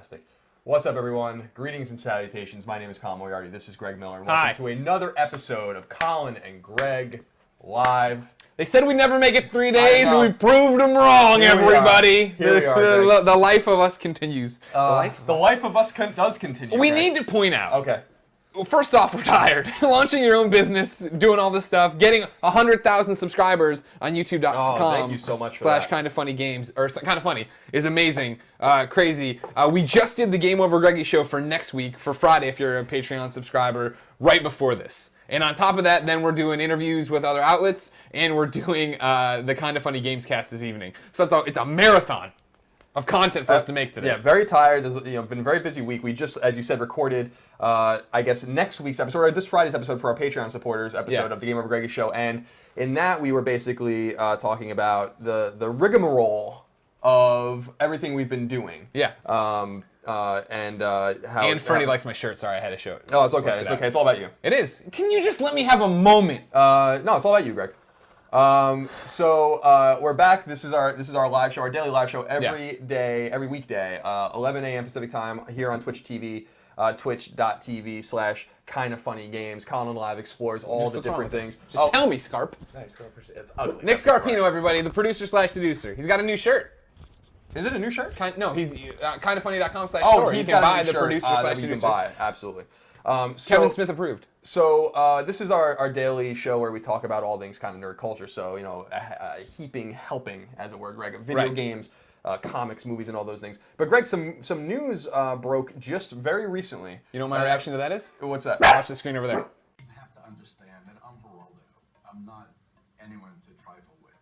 Fantastic. What's up, everyone? Greetings and salutations. My name is Colin Moriarty. This is Greg Miller. And welcome Hi. to another episode of Colin and Greg Live. They said we'd never make it 3 days, know. and we proved them wrong, Here we are. everybody. Here we are, The life of us continues. The life of us does continue. We Greg. need to point out. Okay. Well, first off, we're tired. Launching your own business, doing all this stuff, getting 100,000 subscribers on YouTube.com. Oh, thank you so much for that. /Kind of Funny Games, or Kind of Funny is amazing, crazy. We just did the Game Over Greggy show for next week, for Friday, if you're a Patreon subscriber, right before this. And on top of that, then we're doing interviews with other outlets, and we're doing the Kind of Funny Games cast this evening. So it's a marathon of content for us to make today. Yeah, very tired. There's been a very busy week. We just, as you said, recorded, I guess, next week's episode, or this Friday's episode for our Patreon supporters episode of the Game Over Greggy show. And in that, we were basically talking about the rigmarole of everything we've been doing. Yeah. How... And Fernie likes my shirt. Sorry, I had to show it. Oh, it's okay. It's okay. It's all about you. It is. Can you just let me have a moment? No, it's all about you, Greg. We're back. This is our live show, our daily live show every day, every weekday, 11 a.m. Pacific time here on Twitch TV, twitch.tv/kindoffunnygames. Colin Live explores all the different things. Just tell me, Scarp. Nice, it's ugly. Nick Scarpino, everybody, the producer/seducer. He's got a new shirt. Is it a new shirt? No, he's kindoffunny.com/store. Oh, you he's can got buy a new the shirt, producer/seducer. you can buy, absolutely. Kevin Smith approved. So this is our daily show where we talk about all things kind of nerd culture. So, helping, as it were, Greg, video games, comics, movies, and all those things. But Greg, some news broke just very recently. You know what my reaction to that is? What's that? Watch the screen over there. You have to understand that I'm Geraldo. I'm not anyone to trifle with.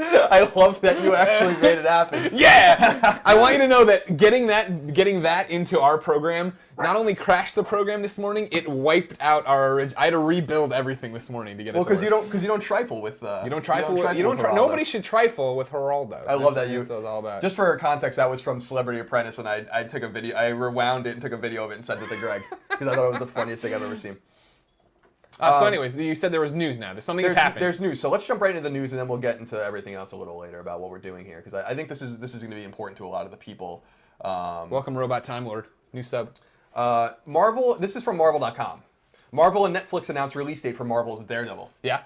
I love that you actually made it happen. Yeah! I want you to know that getting that into our program not only crashed the program this morning, it wiped out our original. I had to rebuild everything this morning to get it. Well, because you don't trifle with. Nobody should trifle with Geraldo. I love that you. That's what it's all about. Just for context, that was from Celebrity Apprentice, and I took a video. I rewound it and took a video of it and sent it to Greg because I thought it was the funniest thing I've ever seen. So anyways, you said there was news now. There's happened. There's news. So let's jump right into the news, and then we'll get into everything else a little later about what we're doing here, because I think this is going to be important to a lot of the people. Welcome, Robot Time Lord. New sub. Marvel. This is from Marvel.com. Marvel and Netflix announced release date for Marvel's Daredevil. Yeah.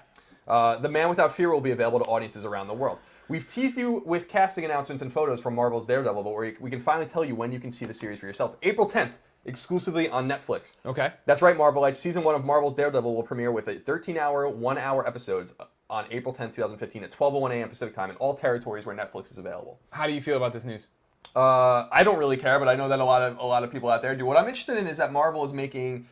The Man Without Fear will be available to audiences around the world. We've teased you with casting announcements and photos from Marvel's Daredevil, but we can finally tell you when you can see the series for yourself. April 10th. Exclusively on Netflix. Okay. That's right, Marvelites. Season 1 of Marvel's Daredevil will premiere with a 13-hour, 1-hour episodes on April 10th, 2015 at 12:01 a.m. Pacific time in all territories where Netflix is available. How do you feel about this news? I don't really care, but I know that a lot of people out there do. What I'm interested in is that Marvel is making.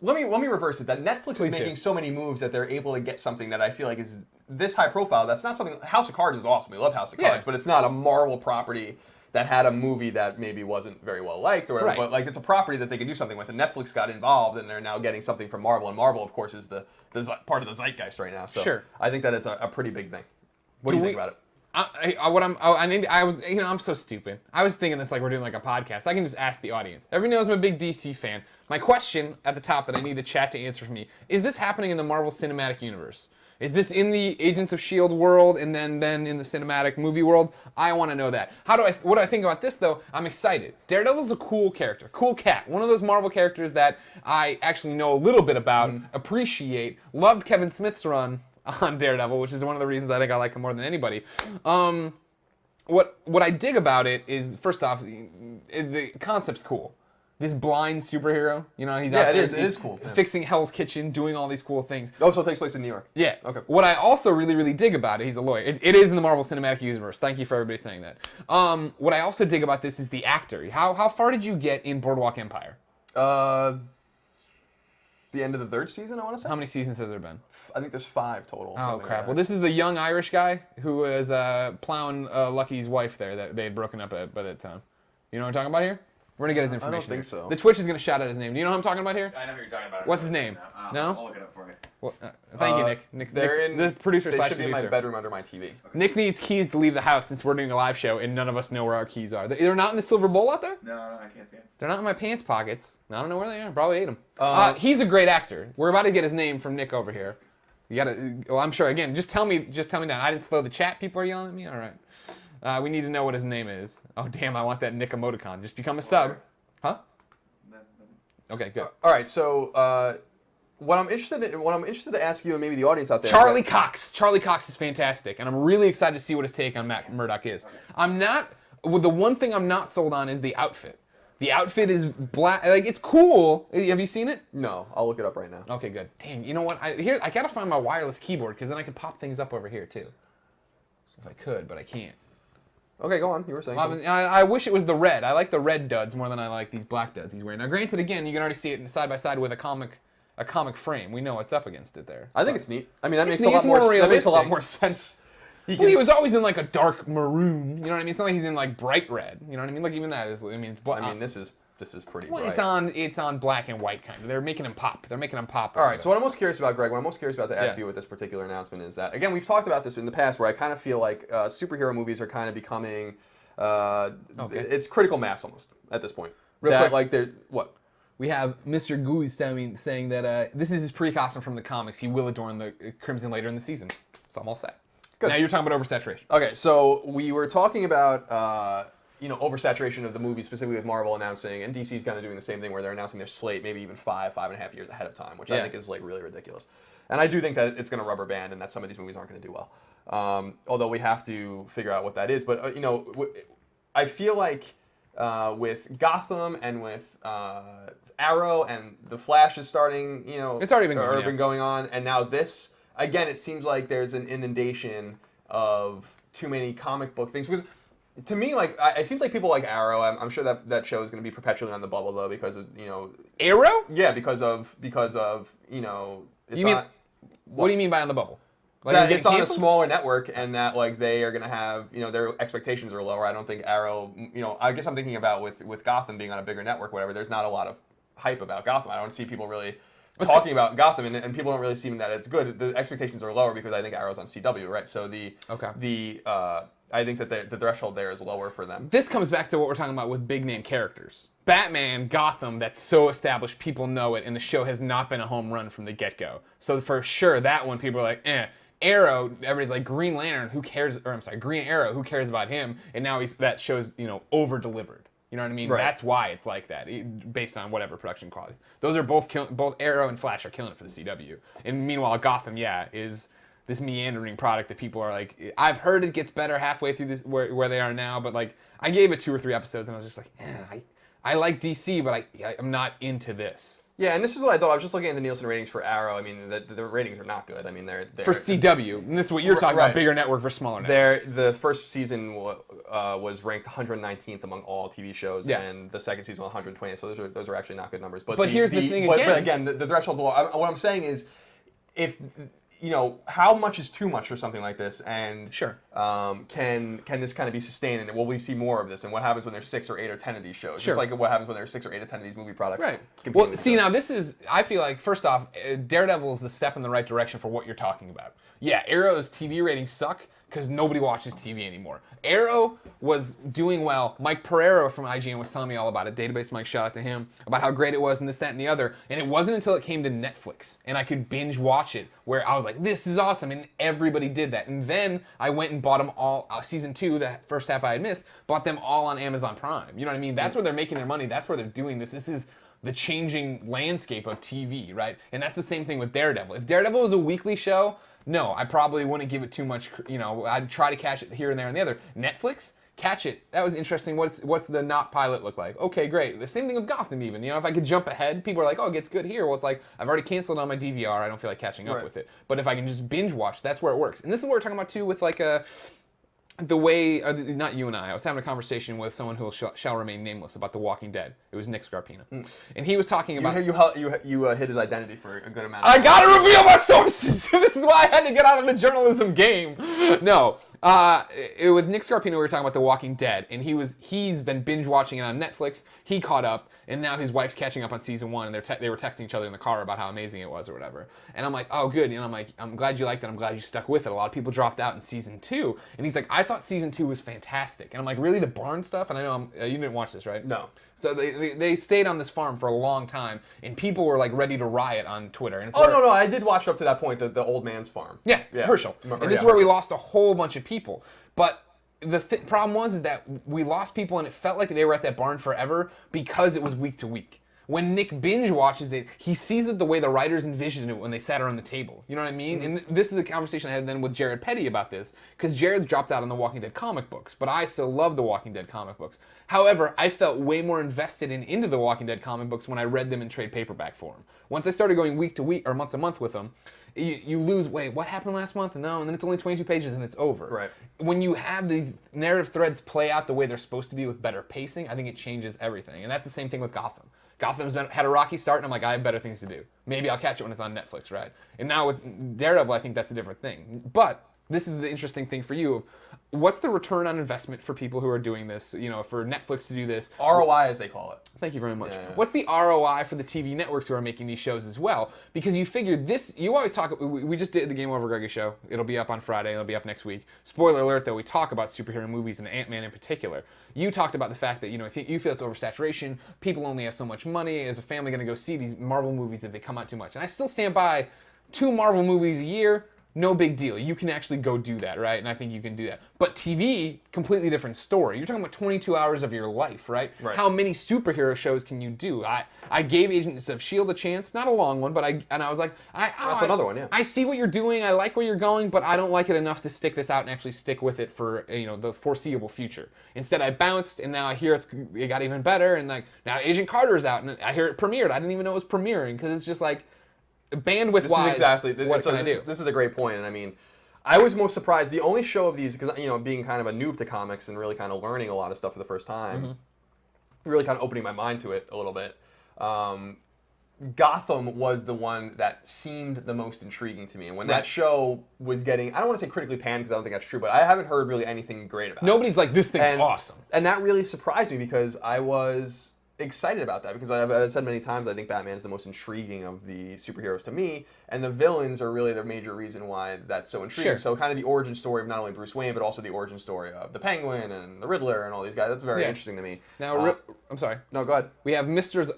Let me reverse it. That Netflix is making so many moves that they're able to get something that I feel like is this high profile. That's not something. House of Cards is awesome. We love House of Cards, but it's not a Marvel property that had a movie that maybe wasn't very well liked, or whatever, but like it's a property that they can do something with, and Netflix got involved, and they're now getting something from Marvel, and Marvel, of course, is the part of the zeitgeist right now. So I think that it's a pretty big thing. What do you think about it? I'm so stupid. I was thinking this like we're doing like a podcast. I can just ask the audience. Everybody knows I'm a big DC fan. My question at the top that I need the chat to answer for me is: this happening in the Marvel Cinematic Universe? Is this in the Agents of S.H.I.E.L.D. world and then in the cinematic movie world? I want to know that. What do I think about this, though? I'm excited. Daredevil's a cool character. Cool cat. One of those Marvel characters that I actually know a little bit about, appreciate. Loved Kevin Smith's run on Daredevil, which is one of the reasons I think I like him more than anybody. What I dig about it is, first off, the concept's cool. This blind superhero, he's out there. It is cool. Fixing Hell's Kitchen, doing all these cool things. Oh, so it takes place in New York. Yeah. Okay. What I also really, really dig about it, he's a lawyer. It is in the Marvel Cinematic Universe. Thank you for everybody saying that. What I also dig about this is the actor. How far did you get in Boardwalk Empire? The end of the 3rd season, I want to say. How many seasons have there been? I think there's 5 total. Oh, crap. Well, this is the young Irish guy who was plowing Lucky's wife there that they had broken up by that time. You know what I'm talking about here? We're going to get his information. I don't think so. The Twitch is going to shout out his name. Do you know what I'm talking about here? I know who you're talking about. What's his name? No? I'll look it up for you. Well, thank you, Nick. Nick's the producer They slash should be in producer. my bedroom under my TV. Nick needs keys to leave the house since we're doing a live show and none of us know where our keys are. They're not in the silver bowl out there? No, I can't see it. They're not in my pants pockets. I don't know where they are. Probably ate them. He's a great actor. We're about to get his name from Nick over here. You gotta. Well, I'm sure. Again, just tell me down. I didn't slow the chat. People are yelling at me. All right. We need to know what his name is. Oh, damn, I want that Nick emoticon. Just become a sub. Huh? Okay, good. All right, so what I'm interested to ask you and maybe the audience out there. Charlie Cox. Charlie Cox is fantastic, and I'm really excited to see what his take on Matt Murdock is. Well, the one thing I'm not sold on is the outfit. The outfit is black. Like, it's cool. Have you seen it? No, I'll look it up right now. Okay, good. Dang, you know what? I gotta find my wireless keyboard because then I can pop things up over here too. So if I could, but I can't. Okay, go on. You were saying something. I wish it was the red. I like the red duds more than I like these black duds he's wearing. Now, granted, again, you can already see it side by side with a comic frame. We know what's up against it there. I think it's neat. I mean, that makes neat. a lot more. That makes a lot more sense. He was always in like a dark maroon. You know what I mean? It's not like he's in like bright red. You know what I mean? Like even that is. I mean, it's black. I mean, this is pretty well, bright. it's on black and white kind of. They're making him pop. All right. So what I'm most curious about, Greg, what I'm most curious about to ask you with this particular announcement is that, again, we've talked about this in the past, where I kind of feel like superhero movies are kind of becoming. It's critical mass almost at this point. Real quick. Like they're what. We have Mr. Goose saying that this is his pre-costume from the comics. He will adorn the Crimson later in the season. So I'm all set. Good. Now you're talking about oversaturation. Okay, so we were talking about oversaturation of the movie, specifically with Marvel announcing, and DC's kind of doing the same thing where they're announcing their slate maybe even 5.5 years ahead of time, which I think is like really ridiculous. And I do think that it's going to rubber band and that some of these movies aren't going to do well. Although we have to figure out what that is. But I feel like with Gotham and with Arrow and The Flash is starting, it's already been going on, and now this. Again, it seems like there's an inundation of too many comic book things. Because to me, like, it seems like people like Arrow. I'm sure that show is going to be perpetually on the bubble though, because of Arrow. Yeah, because of It's what do you mean by on the bubble? Like that it's on a smaller network, and that like they are going to have their expectations are lower. I don't think Arrow. I guess I'm thinking about with Gotham being on a bigger network, whatever. There's not a lot of hype about Gotham. I don't see people really talking about Gotham, and people don't really see that it's good. The expectations are lower because I think Arrow's on CW, right? So I think that the threshold there is lower for them. This comes back to what we're talking about with big name characters. Batman, Gotham, that's so established, people know it, and the show has not been a home run from the get-go. So for sure, that one, people are like, eh. Arrow, everybody's like, Green Lantern, who cares? Or I'm sorry, Green Arrow, who cares about him? And now that show's over-delivered. You know what I mean? Right. That's why it's like that, based on whatever production qualities. Those are both Arrow and Flash are killing it for the CW. And meanwhile, Gotham, is this meandering product that people are like, I've heard it gets better halfway through this where they are now, but like I gave it 2 or 3 episodes and I was just like, I like DC, but I'm not into this. Yeah, and this is what I thought. I was just looking at the Nielsen ratings for Arrow. I mean, the ratings are not good. I mean, they're for CW. And this is what you're talking about, bigger network versus smaller network. The first season was ranked 119th among all TV shows, and the second season was 120th. So those are actually not good numbers. But here's the thing But again, the threshold's low. What I'm saying is, if how much is too much for something like this, and sure, can this kind of be sustained, and will we see more of this, and what happens when there's 6 or 8 or 10 of these shows? Sure. Just like what happens when there's 6 or 8 or 10 of these movie products. Right. Well, see, now this is, I feel like, first off, Daredevil is the step in the right direction for what you're talking about. Yeah, Arrow's TV ratings suck because nobody watches TV anymore. Arrow was doing well. Mike Pereira from IGN was telling me all about it. Database Mike, shout out to him, about how great it was and this, that, and the other. And it wasn't until it came to Netflix and I could binge watch it where I was like, this is awesome. And everybody did that. And then I went and bought them all, season 2, the first half I had missed, bought them all on Amazon Prime. You know what I mean? That's where they're making their money. That's where they're doing this. This is the changing landscape of TV, right? And that's the same thing with Daredevil. If Daredevil was a weekly show, no, I probably wouldn't give it too much, I'd try to catch it here and there and the other. Netflix, catch it. That was interesting. What's the not pilot look like? Okay, great. The same thing with Gotham even. If I could jump ahead, people are like, oh, it gets good here. Well, it's like, I've already canceled on my DVR. I don't feel like catching up with it. But if I can just binge watch, that's where it works. And this is what we're talking about too with like the way, not you and I was having a conversation with someone who shall remain nameless about The Walking Dead. It was Nick Scarpina. And he was talking about... You hid his identity for a good amount of I time. gotta reveal my sources! This is why I had to get out of the journalism game. No. With Nick Scarpino, we were talking about The Walking Dead, and he's been binge watching it on Netflix. He caught up, and now his wife's catching up on season 1, and they were texting each other in the car about how amazing it was or whatever. And I'm like, oh, good. And I'm like, I'm glad you liked it. I'm glad you stuck with it. A lot of people dropped out in season 2. And he's like, I thought season 2 was fantastic. And I'm like, really, the barn stuff? And I know you didn't watch this, right? No. So they stayed on this farm for a long time, and people were like ready to riot on Twitter. And no, I did watch up to that point, the old man's farm. Yeah, Herschel. And this is where we lost a whole bunch of people. But the problem was that we lost people, and it felt like they were at that barn forever because it was week to week. When Nick binge watches it, he sees it the way the writers envisioned it when they sat around the table. You know what I mean? And this is a conversation I had then with Jared Petty about this, because Jared dropped out on the Walking Dead comic books, but I still love the Walking Dead comic books. However, I felt way more invested into the Walking Dead comic books when I read them in trade paperback form. Once I started going week to week or month to month with them, you lose, wait, what happened last month? No, and then it's only 22 pages and it's over. Right. When you have these narrative threads play out the way they're supposed to be with better pacing, I think it changes everything. And that's the same thing with Gotham. Gotham's had a rocky start, and I'm like, I have better things to do. Maybe I'll catch it when it's on Netflix, right? And now with Daredevil, I think that's a different thing. But this is the interesting thing for you. What's the return on investment for people who are doing this, for Netflix to do this? ROI, as they call it. Thank you very much. Yeah. What's the ROI for the TV networks who are making these shows as well? Because you figured this, you always talk, we just did the Game Over Greggy show. It'll be up on Friday, it'll be up next week. Spoiler alert, though, we talk about superhero movies and Ant-Man in particular. You talked about the fact that, if you feel it's oversaturation, people only have so much money, is a family going to go see these Marvel movies if they come out too much? And I still stand by 2 Marvel movies a year. No big deal. You can actually go do that, right? And I think you can do that. But TV, completely different story. You're talking about 22 hours of your life, right? How many superhero shows can you do? I gave Agents of S.H.I.E.L.D. a chance, not a long one, but I was like, That's another one, yeah. I see what you're doing. I like where you're going, but I don't like it enough to stick this out and actually stick with it for the foreseeable future. Instead, I bounced, and now I hear it got even better. And now Agent Carter's out, and I hear it premiered. I didn't even know it was premiering because it's just like, bandwidth-wise, what can I do? This is a great point, and I mean, I was most surprised. The only show of these, because being kind of a noob to comics and really kind of learning a lot of stuff for the first time, really kind of opening my mind to it a little bit. Gotham was the one that seemed the most intriguing to me, and when that show was getting, I don't want to say critically panned because I don't think that's true, but I haven't heard really anything great about it. Nobody's like, this thing's awesome. And that really surprised me because I was excited about that because I've said many times I think Batman is the most intriguing of the superheroes to me, and the villains are really the major reason why that's so intriguing. Sure. So kind of the origin story of not only Bruce Wayne but also the origin story of the Penguin and the Riddler and all these guys. That's very interesting to me. Now, I'm sorry. No, go ahead. We have Mr.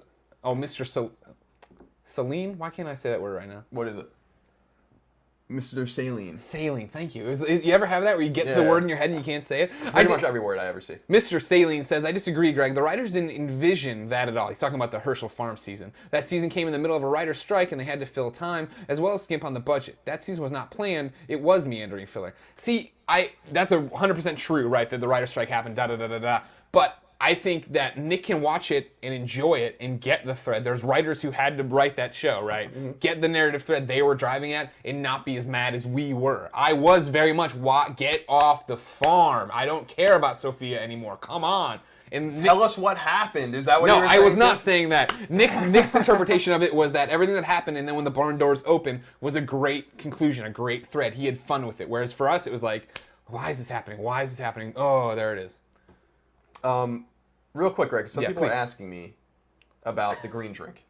Saline? Why can't I say that word right now? What is it? Mr. Saline. Saline, thank you. You ever have that where you get to the word in your head and you can't say it? Pretty much every word I ever see. Mr. Saline says, I disagree, Greg. The writers didn't envision that at all. He's talking about the Herschel Farm season. That season came in the middle of a writer's strike and they had to fill time, as well as skimp on the budget. That season was not planned. It was meandering filler. See, that's 100% true, right, that the writer's strike happened, da-da-da-da-da. But I think that Nick can watch it and enjoy it and get the thread. There's writers who had to write that show, right? Get the narrative thread they were driving at and not be as mad as we were. I was very much, get off the farm. I don't care about Sophia anymore. Come on. And Tell us what happened. Is that what you were saying? No, I was not saying that. Nick's interpretation of it was that everything that happened and then when the barn doors opened was a great conclusion, a great thread. He had fun with it. Whereas for us, it was like, why is this happening? Why is this happening? Oh, there it is. Real quick, Greg, some people please. are asking me about the green drink.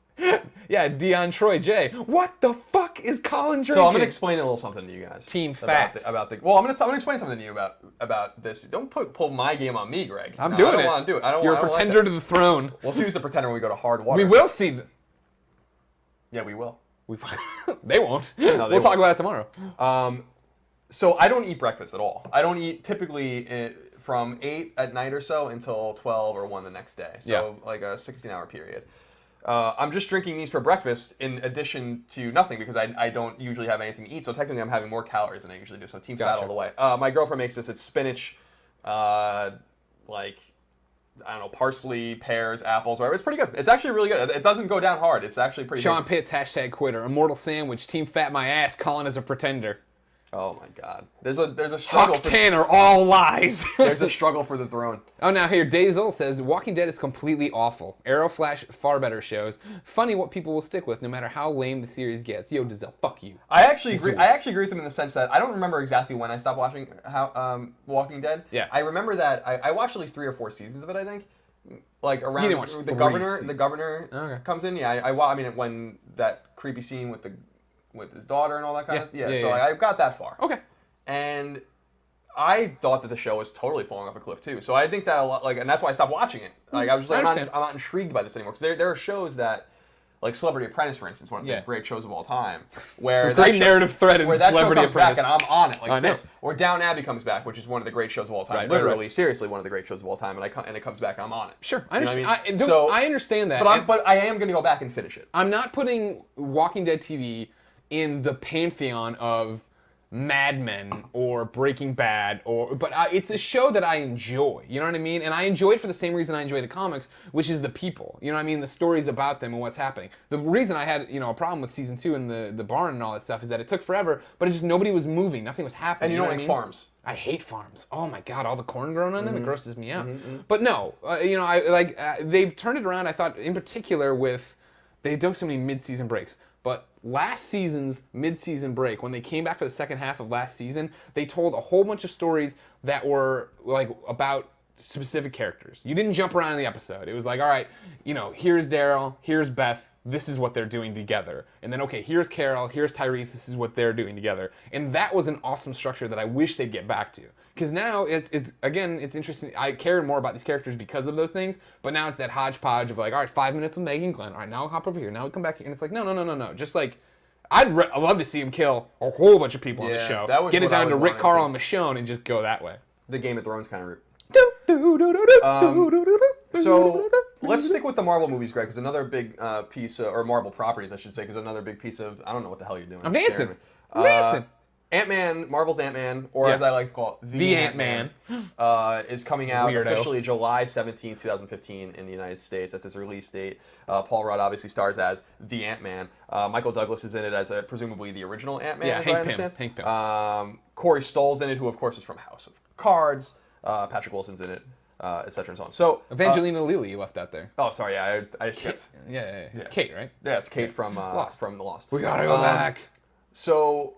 Yeah, Dion Troy J. What the fuck is Colin drinking? So I'm gonna explain a little something to you guys. Team fact. Well, I'm gonna explain something to you about this. Don't pull my game on me, Greg. I'm doing it. I don't want to do it. You're a pretender to the throne. We'll see who's the pretender when we go to hard water. We will see. Yeah, we will. They won't. No, we'll talk about it tomorrow. So I don't eat breakfast at all. I don't eat typically from 8 at night or so until 12 or 1 the next day. So like a 16-hour period. I'm just drinking these for breakfast in addition to nothing because I don't usually have anything to eat. So technically I'm having more calories than I usually do. So team fat all the way. My girlfriend makes this. It's spinach, I don't know, parsley, pears, apples, whatever. It's pretty good. It's actually really good. It doesn't go down hard. It's actually pretty Sean good. Pitts, #quitter. Immortal Sandwich, Team Fat My Ass, Colin is a pretender. Oh my God. There's a struggle. Huck Tanner, all lies. There's a struggle for the throne. Oh, now here, Dazul says, Walking Dead is completely awful. Arrow, Flash, far better shows. Funny what people will stick with, no matter how lame the series gets. Yo, Dazul, fuck you. I actually agree with him in the sense that I don't remember exactly when I stopped watching Walking Dead. Yeah. I remember that I watched at least 3 or 4 seasons of it, I think. Like around You didn't watch the governor comes in. Yeah, I mean when that creepy scene with his daughter and all that kind of stuff. Yeah, I got that far. Okay. And I thought that the show was totally falling off a cliff too. So I think that a lot, and that's why I stopped watching it. Like I was just like, I'm not intrigued by this anymore because there are shows that, like Celebrity Apprentice, for instance, one of the Yeah. great shows of all time, where Great narrative thread in where that show Celebrity comes back and Apprentice. I'm on it I like know. this. Or Down Abbey comes back, which is one of the great shows of all time. Right, Literally, right. seriously, one of the great shows of all time, and it comes back and I'm on it. Sure, I You know what understand. I mean? I understand that. But I am going to go back and finish it. I'm not putting Walking Dead TV in the pantheon of Mad Men or Breaking Bad, but it's a show that I enjoy. You know what I mean? And I enjoy it for the same reason I enjoy the comics, which is the people. You know what I mean? The stories about them and what's happening. The reason I had a problem with season 2 and the barn and all that stuff is that it took forever, but it just nobody was moving, nothing was happening. And you don't know like what I mean? farms. I hate farms. Oh my god, all the corn growing on them, Mm-hmm. it grosses me out. But no, they've turned it around. I thought in particular with they took so many mid-season breaks. But last season's mid-season break, when they came back for the second half of last season, they told a whole bunch of stories that were like about specific characters. You didn't jump around in the episode. It was like, all right, here's Daryl, here's Beth, this is what they're doing together. And then, okay, here's Carol, here's Tyrese, this is what they're doing together. And that was an awesome structure that I wish they'd get back to. Because now, it's interesting. I cared more about these characters because of those things, but now it's that hodgepodge of like, all right, 5 minutes with Meg and Glenn. All right, now I'll hop over here. Now we come back here. And it's like, no. Just like, I'd love to see him kill a whole bunch of people on the Yeah, show. that was Get it what I down to was Rick, wanting Carl, to. and Michonne and just go that way. The Game of Thrones kind of route. So let's stick with the Marvel movies, Greg, because another big piece, or Marvel properties, I should say, because another big piece of, I don't know what the hell you're doing. I'm It's dancing. scaring me. I'm dancing. Ant-Man, Marvel's Ant-Man, or Yeah. as I like to call it, The Ant-Man. is coming out Weirdo. officially July 17, 2015 in the United States. That's its release date. Paul Rudd obviously stars as the Ant-Man. Michael Douglas is in it as presumably the original Ant-Man, Yeah, as Hank I Pym. understand. Hank Pym. Corey Stoll's in it, who of course is from House of Cards. Patrick Wilson's in it, etc. and so on. So Evangelina Lilly you left out there. oh, sorry, yeah, I skipped. Yeah. It's Kate, right? Yeah, it's Kate from Lost. from The Lost. We gotta go back. So,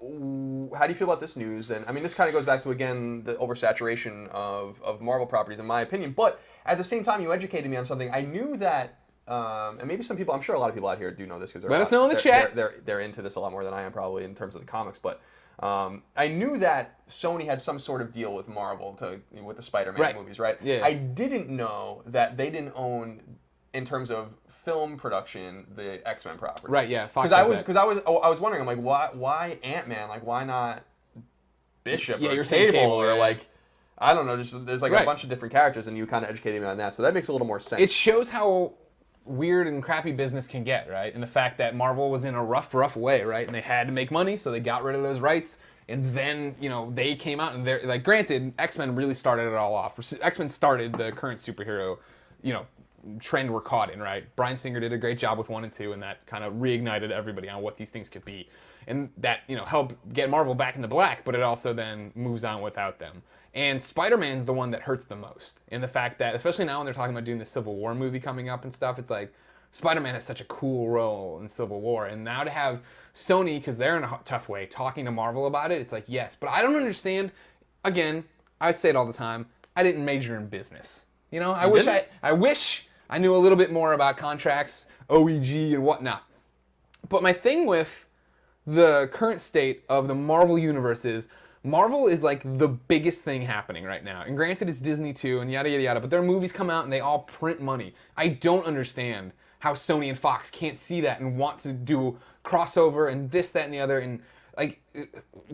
how do you feel about this news? And I mean, this kind of goes back to, again, the oversaturation of Marvel properties, in my opinion. But at the same time, you educated me on something. I knew that, and maybe some people, I'm sure a lot of people out here do know this because Let us know in the chat. They're into this a lot more than I am, probably, in terms of the comics. But I knew that Sony had some sort of deal with Marvel with the Spider-Man movies, right? Yeah. I didn't know that they didn't own, in terms of film production, the X-Men property. Right, yeah. Fox Because I was wondering, I'm like, why Ant-Man? Like, why not Bishop Yeah, or you're saying Cable Cable, or yeah. like, I don't know, just there's like a Right. bunch of different characters, and you kind of educated me on that, so that makes a little more sense. It shows how weird and crappy business can get, right? And the fact that Marvel was in a rough way, right? And they had to make money, so they got rid of those rights. And then, they came out and they're like, granted, X-Men really started it all off. X-Men started the current superhero, trend we're caught in, right? Bryan Singer did a great job with 1 and 2, and that kind of reignited everybody on what these things could be. And that, helped get Marvel back into black, but it also then moves on without them. And Spider-Man's the one that hurts the most. In the fact that, especially now when they're talking about doing the Civil War movie coming up and stuff, it's like, Spider-Man has such a cool role in Civil War. And now to have Sony, because they're in a tough way, talking to Marvel about it, it's like, yes. But I don't understand, again, I say it all the time, I didn't major in business. I wish I knew a little bit more about contracts, OEG, and whatnot. But my thing with the current state of the Marvel universe is Marvel is like the biggest thing happening right now. And granted, it's Disney too, and yada, yada, yada, but their movies come out and they all print money. I don't understand how Sony and Fox can't see that and want to do crossover and this, that, and the other. And like,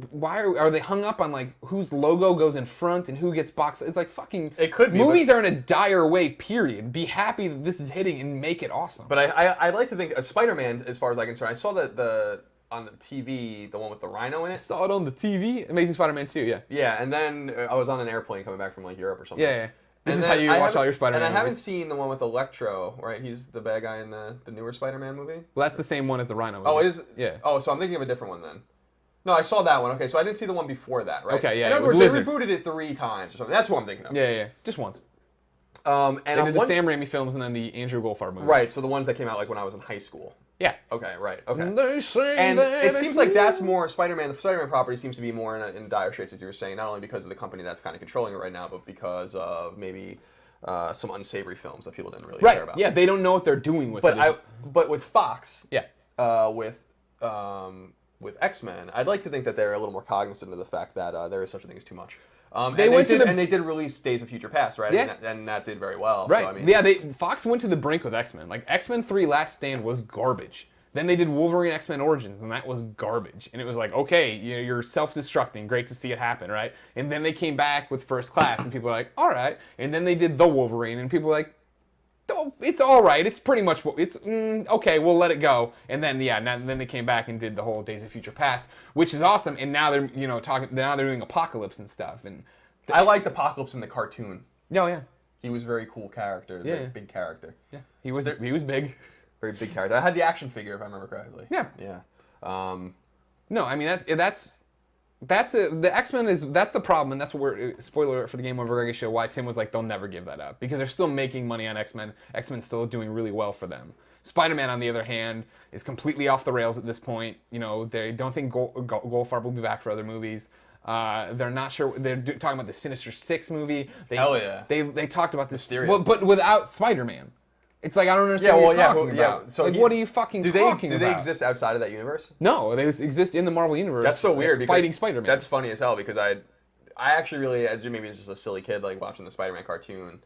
why are they hung up on like whose logo goes in front and who gets boxed? It's like fucking. It could be, movies are in a dire way. Period. Be happy that this is hitting and make it awesome. But I'd like to think Spider-Man, as far as I'm concerned, I saw that on the TV, the one with the rhino in it. Saw it on the TV. Amazing Spider-Man 2, yeah. Yeah, and then I was on an airplane coming back from like Europe or something. Yeah. This And is how then you watch all your Spider-Man And I haven't movies. seen the one with Electro, right? He's the bad guy in the newer Spider-Man movie. Well, that's the same one as the Rhino movie. Oh, it is? Yeah. Oh, so I'm thinking of a different one then. No, I saw that one. Okay, so I didn't see the one before that, right? Okay, yeah, In it other was words, they Lizard. rebooted it 3 times or something. That's what I'm thinking of. Yeah. Just once. And They I'm did the Sam Raimi films and then the Andrew Goldfarb movie. right, so the ones that came out like when I was in high school. Yeah. Okay, right. Okay. They say And that it seems like that's more Spider-Man. The Spider-Man property seems to be more in dire straits, as you were saying, not only because of the company that's kind of controlling it right now, but because of maybe some unsavory films that people didn't really care about. Yeah, they don't know what they're doing with it. But with Fox, Yeah. with X-Men, I'd like to think that they're a little more cognizant of the fact that there is such a thing as too much. They went to the- and they did release Days of Future Past, right? Yeah. And that did very well. Right. So, I mean, Yeah, Fox went to the brink with X-Men. Like, X-Men 3 Last Stand was garbage. Then they did Wolverine X-Men Origins, and that was garbage. And it was like, okay, you're self-destructing. Great to see it happen, right? And then they came back with First Class, and people were like, all right. And then they did The Wolverine, and people were like, oh, it's all right. It's pretty much it's okay. We'll let it go. And then then they came back and did the whole Days of Future Past, which is awesome. And now they're talking. Now they're doing Apocalypse and stuff. And I liked Apocalypse in the cartoon. oh yeah, He was a very cool character, Yeah. big character. yeah, he was big. Very big character. I had the action figure, if I remember correctly. Yeah. Yeah. No, I mean the X-Men that's the problem, and that's what spoiler alert for the Game Over Greggy show. Why Tim was like, they'll never give that up because they're still making money on X-Men. X-Men's still doing really well for them. Spider-Man, on the other hand, is completely off the rails at this point. They don't think Goldfarb will be back for other movies. They're not sure. They're talking about the Sinister Six movie. Hell yeah. They talked about this, Mysterio. but without Spider-Man. It's like, I don't understand what you're talking about. So like, what are you fucking talking about? Do they exist outside of that universe? No, they exist in the Marvel universe. That's so weird. Because Fighting Spider-Man. That's funny as hell because I actually really, maybe it's just a silly kid like watching the Spider-Man cartoon,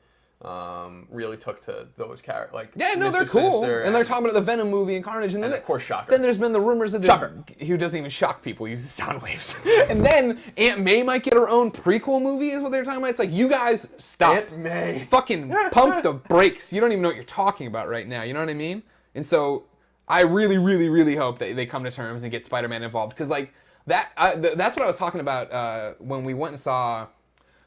really took to those characters. Like, yeah, no, Mr. they're cool. Sinister And they're talking about the Venom movie and Carnage. And then, of course, Shocker. Then there's been the rumors that Shocker. he doesn't even shock people. He uses sound waves. And then Aunt May might get her own prequel movie is what they're talking about. It's like, you guys stop. Aunt May. Fucking pump the brakes. You don't even know what you're talking about right now. You know what I mean? And so I really, really, really hope that they come to terms and get Spider-Man involved. Because like that's what I was talking about when we went and saw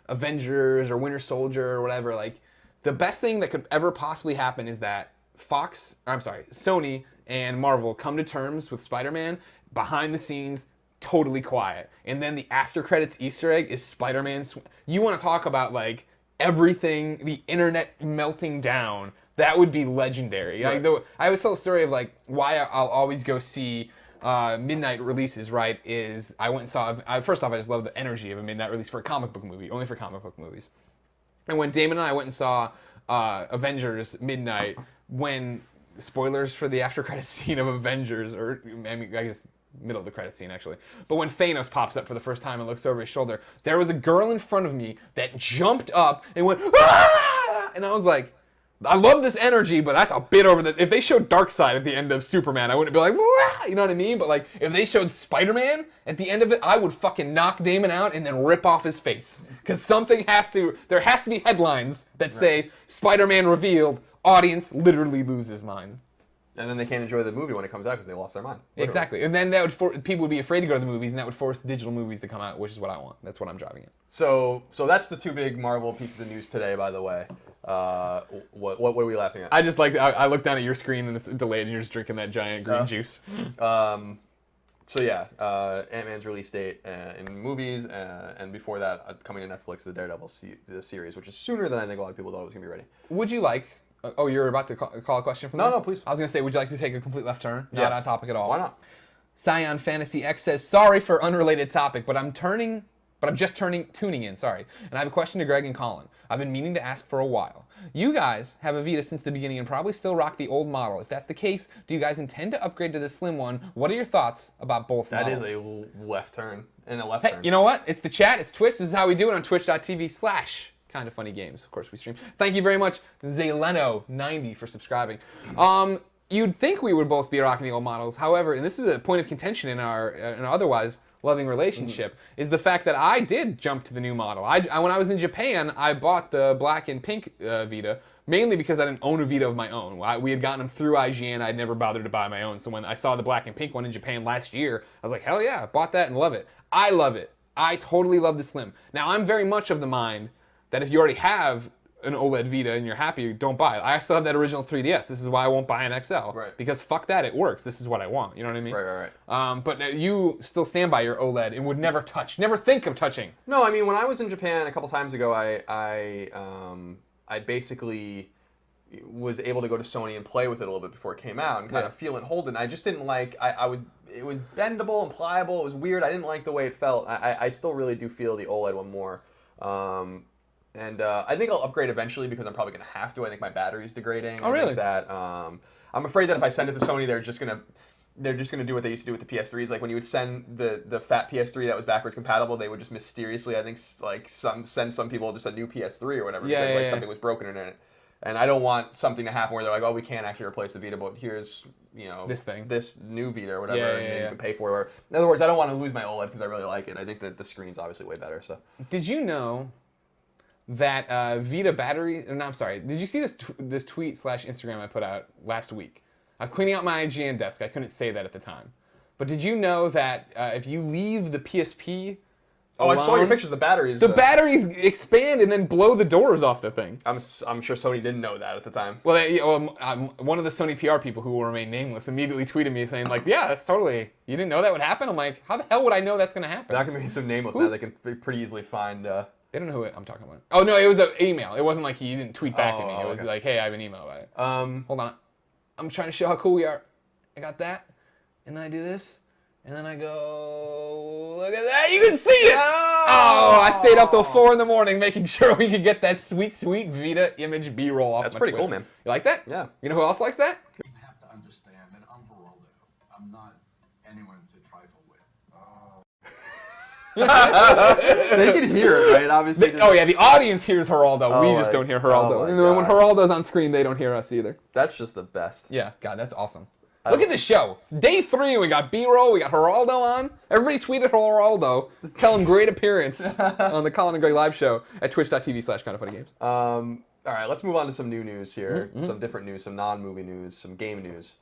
Avengers or Winter Soldier or whatever. Like, the best thing that could ever possibly happen is that Sony and Marvel come to terms with Spider-Man behind the scenes, totally quiet. And then the after credits Easter egg is Spider-Man. You want to talk about like everything, the internet melting down. That would be legendary. Right. Like, I always tell the story of like why I'll always go see midnight releases, right? Is I went and saw, first off, I just love the energy of a midnight release for a comic book movie, only for comic book movies. And when Damon and I went and saw Avengers Midnight, when, spoilers for the after credits scene of Avengers, or I guess middle of the credits scene actually, but when Thanos pops up for the first time and looks over his shoulder, there was a girl in front of me that jumped up and went, "Ah!" And I was like, I love this energy, but that's a bit over the... If they showed Darkseid at the end of Superman, I wouldn't be like, "Wah!" You know what I mean? But like, if they showed Spider-Man at the end of it, I would fucking knock Damon out and then rip off his face. Because there has to be headlines that say, Spider-Man revealed, audience literally loses mind. And then they can't enjoy the movie when it comes out because they lost their mind. Literally. Exactly. And then that would people would be afraid to go to the movies, and that would force digital movies to come out, which is what I want. That's what I'm driving at. So that's the two big Marvel pieces of news today, by the way. What are we laughing at? I looked down at your screen and it's delayed, and you're just drinking that giant green juice. So yeah, Ant-Man's release date in movies, and before that, coming to Netflix, the Daredevil series, which is sooner than I think a lot of people thought it was going to be ready. Would you like... Oh, you're about to call a question from me? No, please. I was going to say, would you like to take a complete left turn? Yes. Not on topic at all. Why not? Scion Fantasy X says, sorry for unrelated topic, but I'm just tuning in, sorry. And I have a question to Greg and Colin. I've been meaning to ask for a while. You guys have a Vita since the beginning and probably still rock the old model. If that's the case, do you guys intend to upgrade to the slim one? What are your thoughts about both models? That is a left turn and a left Hey, turn. you know what? It's the chat, it's Twitch. This is how we do it on twitch.tv/KindaFunnyGames. Of course, we stream. Thank you very much, Zayleno90, for subscribing. You'd think we would both be rocking the old models. However, and this is a point of contention in our otherwise loving relationship, is the fact that I did jump to the new model. When I was in Japan, I bought the black and pink Vita, mainly because I didn't own a Vita of my own. We had gotten them through IGN. I'd never bothered to buy my own. So when I saw the black and pink one in Japan last year, I was like, hell yeah, I bought that and love it. I love it. I totally love the Slim. Now, I'm very much of the mind that if you already have an OLED Vita and you're happy, don't buy it. I still have that original 3DS. This is why I won't buy an XL. Right. Because fuck that, it works. This is what I want. You know what I mean? Right. But you still stand by your OLED and would never think of touching. No, I mean, when I was in Japan a couple times ago, I basically was able to go to Sony and play with it a little bit before it came out and kind of feel it and hold it. And I just didn't like, it was bendable and pliable. It was weird. I didn't like the way it felt. I still really do feel the OLED one more. And I think I'll upgrade eventually because I'm probably going to have to. I think my battery's degrading. Oh, really? I think that, I'm afraid that if I send it to Sony, they're just going to they're just going to do what they used to do with the PS3s. Like when you would send the fat PS3 that was backwards compatible, they would just mysteriously, I think, like send some people just a new PS3 or whatever because like something was broken in it. And I don't want something to happen where they're like, oh, we can't actually replace the Vita, but here's this new Vita or whatever, and you can pay for it. Or, in other words, I don't want to lose my OLED because I really like it. I think that the screen's obviously way better. So did you know that Vita battery? No, I'm sorry. Did you see this tweet / Instagram I put out last week? I was cleaning out my IGN desk. I couldn't say that at the time. But did you know that if you leave the PSP alone, I saw your pictures. The batteries expand and then blow the doors off the thing. I'm sure Sony didn't know that at the time. Well, one of the Sony PR people who will remain nameless immediately tweeted me saying like, yeah, that's totally, you didn't know that would happen? I'm like, how the hell would I know that's going to happen? They're not going to be so nameless now. They can pretty easily find... They don't know who I'm talking about. Oh, no, it was an email. It wasn't like he didn't tweet back at me. It was like, hey, I have an email about it. Hold on. I'm trying to show how cool we are. I got that. And then I do this. And then I go, look at that. You can see it. Oh, I stayed up till 4 a.m. making sure we could get that sweet, sweet Vita image B-roll off. That's my pretty Twitter. cool, man. You like that? Yeah. You know who else likes that? You have to understand that I'm Geraldo. I'm not anyone to trifle with. They can hear it, right? Obviously. Oh, yeah, the audience hears Geraldo. We just my- don't hear Geraldo. oh my And then when God. Geraldo's on screen, they don't hear us either. That's just the best. Yeah, God, that's awesome. Look at this show. Day 3, we got B-roll, we got Geraldo on. Everybody tweeted Geraldo. Tell him great appearance on the Colin and Greg live show at twitch.tv/kindafunnygames. All right, let's move on to some new news here. Some different news, some non-movie news, some game news.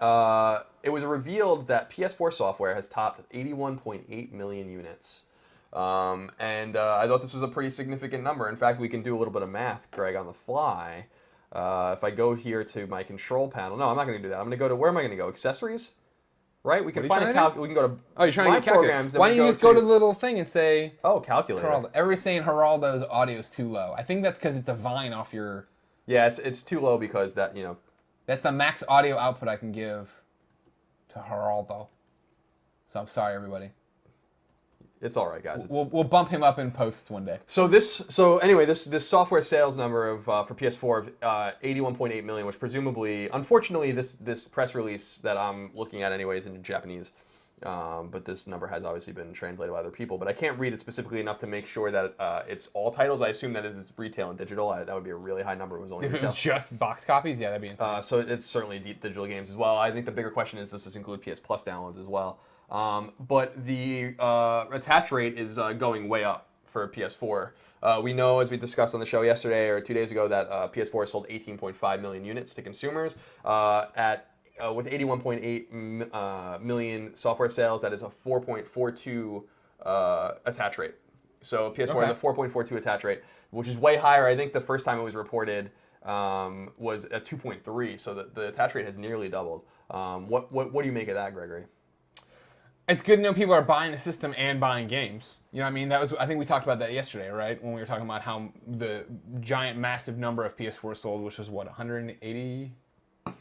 It was revealed that PS4 software has topped 81.8 million units. And I thought this was a pretty significant number. In fact, we can do a little bit of math, Greg, on the fly. If I go here to my control panel, no, I'm not going to do that. I'm going to go to, where am I going to go? Accessories? Right? We can find a we can go to Oh, you're trying my to get calculator. programs. Why don't you just go to the little thing and say calculator. Geraldo? Everybody's saying Geraldo's audio is too low. I think that's because it's a Vine off your... Yeah, it's too low because that, That's the max audio output I can give to Geraldo. So I'm sorry, everybody. it's all right, guys. We'll bump him up in post one day. So anyway, this software sales number of for PS4 of 81.8 million, which presumably, unfortunately, this press release that I'm looking at anyways in Japanese, but this number has obviously been translated by other people. But I can't read it specifically enough to make sure that it's all titles. I assume that is retail and digital. That would be a really high number. If it was only If retail. it was just box copies, yeah, that'd be insane. So it's certainly digital games as well. I think the bigger question is, does this include PS Plus downloads as well? But the attach rate is going way up for PS4. We know, as we discussed on the show yesterday or 2 days ago, that PS4 sold 18.5 million units to consumers. With 81.8 million software sales, that is a 4.42 attach rate. So PS4 has a 4.42 attach rate, which is way higher. I think the first time it was reported was a 2.3. So the attach rate has nearly doubled. What do you make of that, Gregory? It's good to know people are buying the system and buying games. You know what I mean? I think we talked about that yesterday, right? When we were talking about how the giant, massive number of PS4 sold, which was what, 184?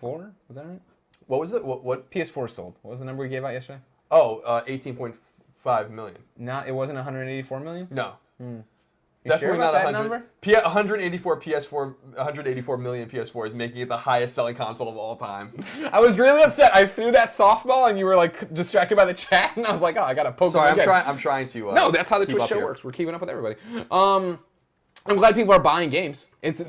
Was that right? What was it? What? PS4 sold. What was the number we gave out yesterday? Oh, 18.5 million. No, it wasn't 184 million? No. You Definitely sure about not that 100. number? 184 million PS4s, making it the highest selling console of all time. I was really upset. I threw that softball and you were like distracted by the chat, and I was like, oh, I gotta poke. Sorry, him again. I'm trying to. No, that's how the keep Twitch up show here. works. We're keeping up with everybody. I'm glad people are buying games. It's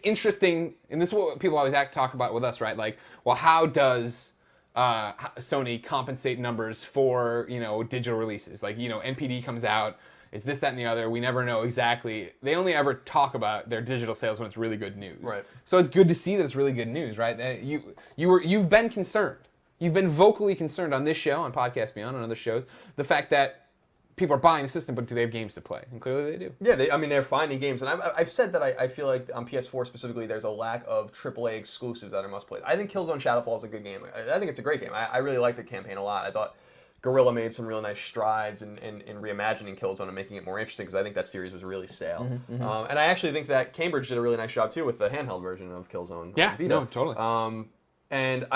interesting, and this is what people always talk about with us, right? Like, well, how does Sony compensate numbers for digital releases? Like, NPD comes out. It's this, that, and the other. We never know exactly. They only ever talk about their digital sales when it's really good news. Right. So it's good to see that it's really good news, right? That you've been concerned. You've been vocally concerned on this show, on Podcast Beyond, on other shows, the fact that people are buying the system, but do they have games to play? And clearly they do. Yeah, they're finding games, and I've said that I feel like on PS4 specifically, there's a lack of AAA exclusives that are must play. I think Killzone Shadowfall is a good game. I think it's a great game. I really like the campaign a lot. I thought Guerrilla made some real nice strides in reimagining Killzone and making it more interesting, because I think that series was really stale. And I actually think that Cambridge did a really nice job too with the handheld version of Killzone. Yeah, on Vita. no, totally.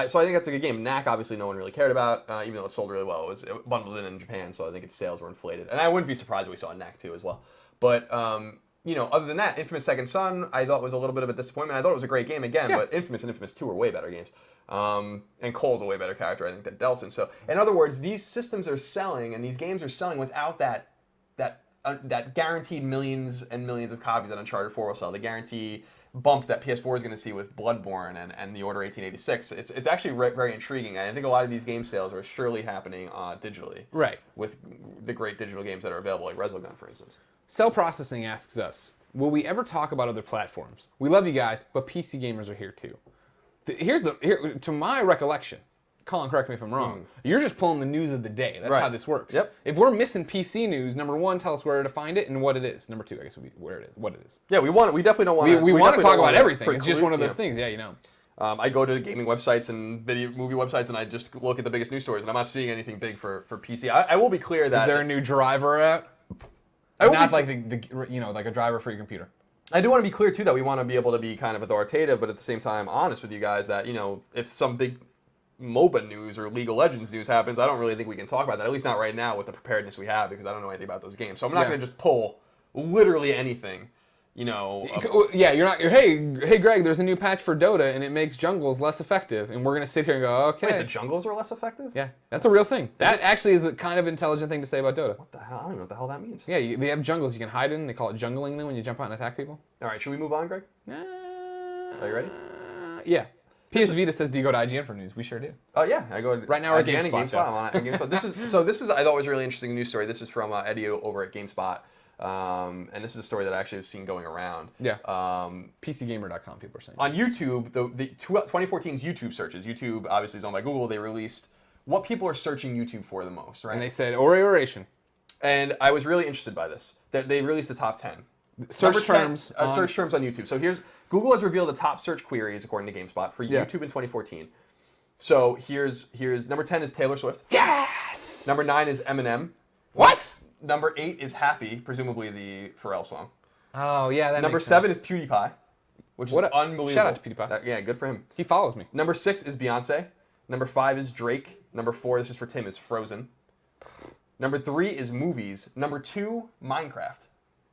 So I think that's a good game. Knack, obviously, no one really cared about, even though it sold really well. It was bundled in Japan, so I think its sales were inflated. And I wouldn't be surprised if we saw Knack too as well. But other than that, Infamous Second Son, I thought was a little bit of a disappointment. I thought it was a great game again, but Infamous and Infamous 2 were way better games. And Cole's a way better character, I think, than Delson. So, in other words, these systems are selling, and these games are selling without that guaranteed millions and millions of copies that Uncharted 4 will sell. The guarantee bump that PS4 is going to see with Bloodborne and the Order 1886. It's actually very intriguing. I think a lot of these game sales are surely happening digitally. Right. With the great digital games that are available, like Resogun, for instance. Cell Processing asks us, will we ever talk about other platforms? We love you guys, but PC gamers are here too. Here, to my recollection, Colin, correct me if I'm wrong, you're just pulling the news of the day. That's how this works. Yep. If we're missing PC news, number one, tell us where to find it and what it is. Number two, I guess, would be what it is. Yeah, we definitely don't want to. We want to talk about everything. It's just one of those things. Yeah, you know. I go to gaming websites and movie websites, and I just look at the biggest news stories, and I'm not seeing anything big for PC. I will be clear that is there a new driver out? Not like like a driver for your computer. I do want to be clear too that we want to be able to be kind of authoritative, but at the same time honest with you guys that if some big MOBA news or League of Legends news happens, I don't really think we can talk about that. At least not right now with the preparedness we have, because I don't know anything about those games. So I'm not going to just pull literally anything. Yeah, you're not. Hey, Greg, there's a new patch for Dota, and it makes jungles less effective, and we're gonna sit here and go, okay. Wait, the jungles are less effective? Yeah, that's a real thing. That actually is a kind of intelligent thing to say about Dota. What the hell? I don't even know what the hell that means. Yeah, they have jungles you can hide in. They call it jungling them when you jump out and attack people. All right, should we move on, Greg? Are you ready? Yeah. PS Vita says, do you go to IGN for news? We sure do. Oh yeah, I go to right now we're at IGN and GameSpot. I'm on GameSpot. This is I thought was a really interesting news story. This is from Eddie over at GameSpot. And this is a story that I actually have seen going around. Yeah. PCGamer.com, people are saying. On YouTube, the 2014's YouTube searches. YouTube obviously is owned by Google. They released what people are searching YouTube for the most, right? And they said oration. And I was really interested by this. They released the top 10. Search terms on YouTube. So Google has revealed the top search queries according to GameSpot for YouTube in 2014. So here's number 10 is Taylor Swift. Yes. Number 9 is Eminem. What? Number 8 is Happy, presumably the Pharrell song. Oh yeah, that Number makes 7 sense. is PewDiePie, which is unbelievable. Shout out to PewDiePie. Yeah, good for him. He follows me. Number 6 is Beyonce. Number 5 is Drake. Number 4, this is for Tim, is Frozen. Number 3 is movies. Number 2, Minecraft.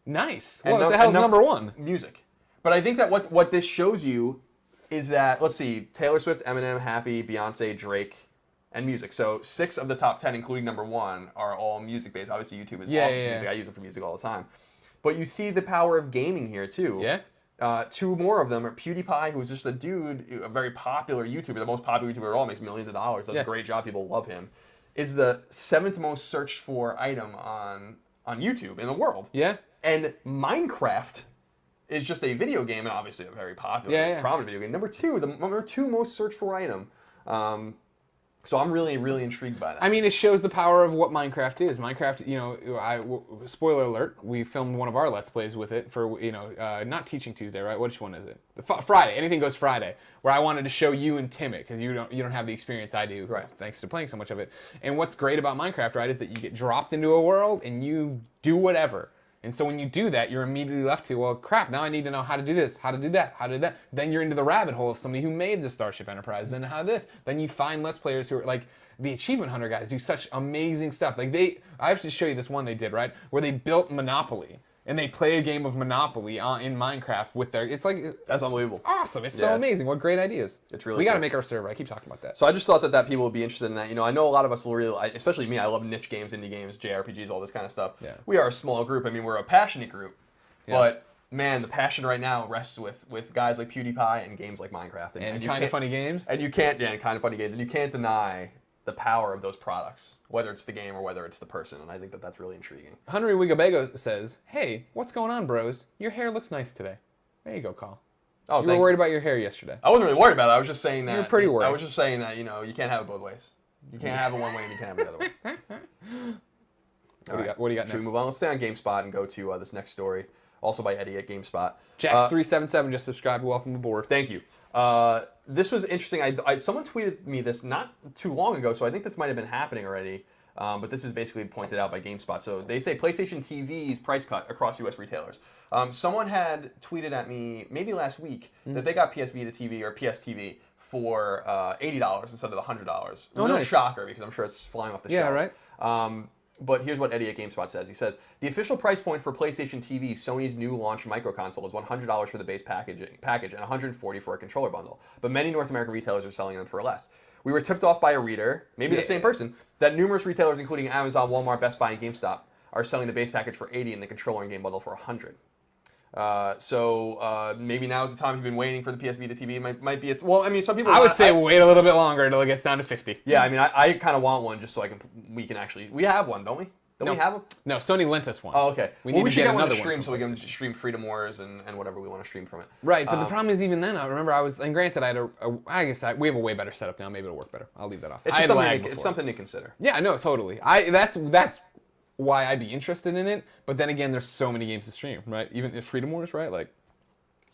Nice. What the hell's number 1? Music. But I think that what this shows you is that, let's see, Taylor Swift, Eminem, Happy, Beyonce, Drake, and music. So 6 of the top 10, including number 1, are all music-based. Obviously, YouTube is awesome for music. I use it for music all the time. But you see the power of gaming here, too. Yeah. 2 more of them are PewDiePie, who's just a dude, a very popular YouTuber, the most popular YouTuber at all, makes millions of dollars, does a great job, people love him, is the 7th most searched for item on YouTube in the world. Yeah. And Minecraft is just a video game, and obviously a very popular, prominent video game. Number 2, the number 2 most searched for item. So I'm really, really intrigued by that. I mean, it shows the power of what Minecraft is. Minecraft, spoiler alert, we filmed one of our Let's Plays with it for, not Teaching Tuesday, right? Which one is it? Friday. Anything Goes Friday, where I wanted to show you and Tim it, because you don't have the experience I do, thanks to playing so much of it. And what's great about Minecraft, right, is that you get dropped into a world and you do whatever. And so when you do that, you're immediately left to, well, crap, now I need to know how to do this, how to do that, how to do that. Then you're into the rabbit hole of somebody who made the Starship Enterprise, then how this. Then you find Let's Players who are like, the Achievement Hunter guys do such amazing stuff. Like I have to show you this one they did, right? Where they built Monopoly. And they play a game of Monopoly in Minecraft with that's unbelievable. Awesome. It's so amazing. What great ideas. It's really We got to make our server. I keep talking about that. So I just thought that people would be interested in that. I know a lot of us will really, especially me, I love niche games, indie games, JRPGs, all this kind of stuff. Yeah. We are a small group. I mean, we're a passionate group. Yeah. But, man, the passion right now rests with guys like PewDiePie and games like Minecraft. And Kind of Funny Games. And you can't, and Kind of Funny Games. And you can't deny the power of those products, whether it's the game or whether it's the person, and I think that that's really intriguing. Henry Wigabago says, hey, what's going on, bros? Your hair looks nice today. There you go, Carl. Oh, you were worried about your hair yesterday. I wasn't really worried about it. I was just saying that. You were pretty worried. I was just saying that, you can't have it both ways. You can't have it one way and you can't have it the other way. What do you got next? Should we move on? Let's stay on GameSpot and go to this next story, also by Eddie at GameSpot. Jax377 just subscribed. Welcome aboard. Thank you. This was interesting. Someone tweeted me this not too long ago, so I think this might have been happening already. But this is basically pointed out by GameSpot. So they say PlayStation TV's price cut across U.S. retailers. Someone had tweeted at me maybe last week that they got PS Vita TV or PS TV for $80 instead of the $100. Oh, Real nice. shocker, because I'm sure it's flying off the shelves. Yeah, right. But here's what Eddie at GameSpot says. He says, the official price point for PlayStation TV, Sony's new launch micro console, is $100 for the base package and $140 for a controller bundle. But many North American retailers are selling them for less. We were tipped off by a reader, maybe the same person, that numerous retailers, including Amazon, Walmart, Best Buy, and GameStop, are selling the base package for $80 and the controller and game bundle for $100. So maybe now is the time. You've been waiting for the PS Vita TV. It might be. Well, I mean, some people. I would say wait a little bit longer until it gets down to 50. Yeah, I mean, I kind of want one just so we can actually. We have one, don't we? Don't we have them? No, Sony lent us one. Oh, okay. We should get one to another stream so we can stream Freedom Wars and whatever we want to stream from it. Right, but the problem is even then, I remember and granted, I guess we have a way better setup now. Maybe it'll work better. I'll leave that off. It's just something to consider. Yeah, no, totally. That's why I'd be interested in it. But then again, there's so many games to stream, right? Even in Freedom Wars, right? Like,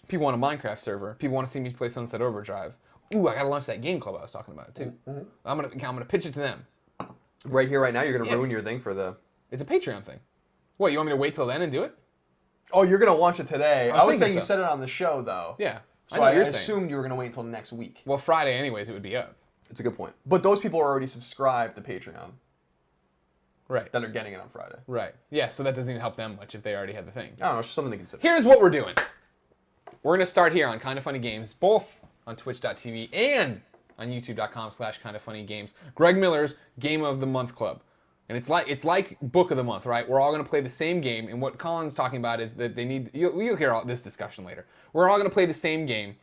people want a Minecraft server. People want to see me play Sunset Overdrive. Ooh, I gotta launch that game club I was talking about too. Mm-hmm. I'm gonna pitch it to them. Right here, right now, you're gonna ruin your thing for the. It's a Patreon thing. What, you want me to wait till then and do it? Oh, you're gonna launch it today. I was saying so. You said it on the show though. Yeah. So I assumed you were gonna wait until next week. Well, Friday, anyways, it would be up. It's a good point. But those people are already subscribed to Patreon. Right. That are getting it on Friday. Right. Yeah, so that doesn't even help them much if they already had the thing. I don't know, it's just something to consider. Here's what we're doing. We're going to start here on Kinda Funny Games, both on twitch.tv and on youtube.com/kindafunnygames. Greg Miller's Game of the Month Club. And it's like Book of the Month, right? We're all going to play the same game, and what Colin's talking about is that you'll hear all this discussion later. We're all going to play the same game,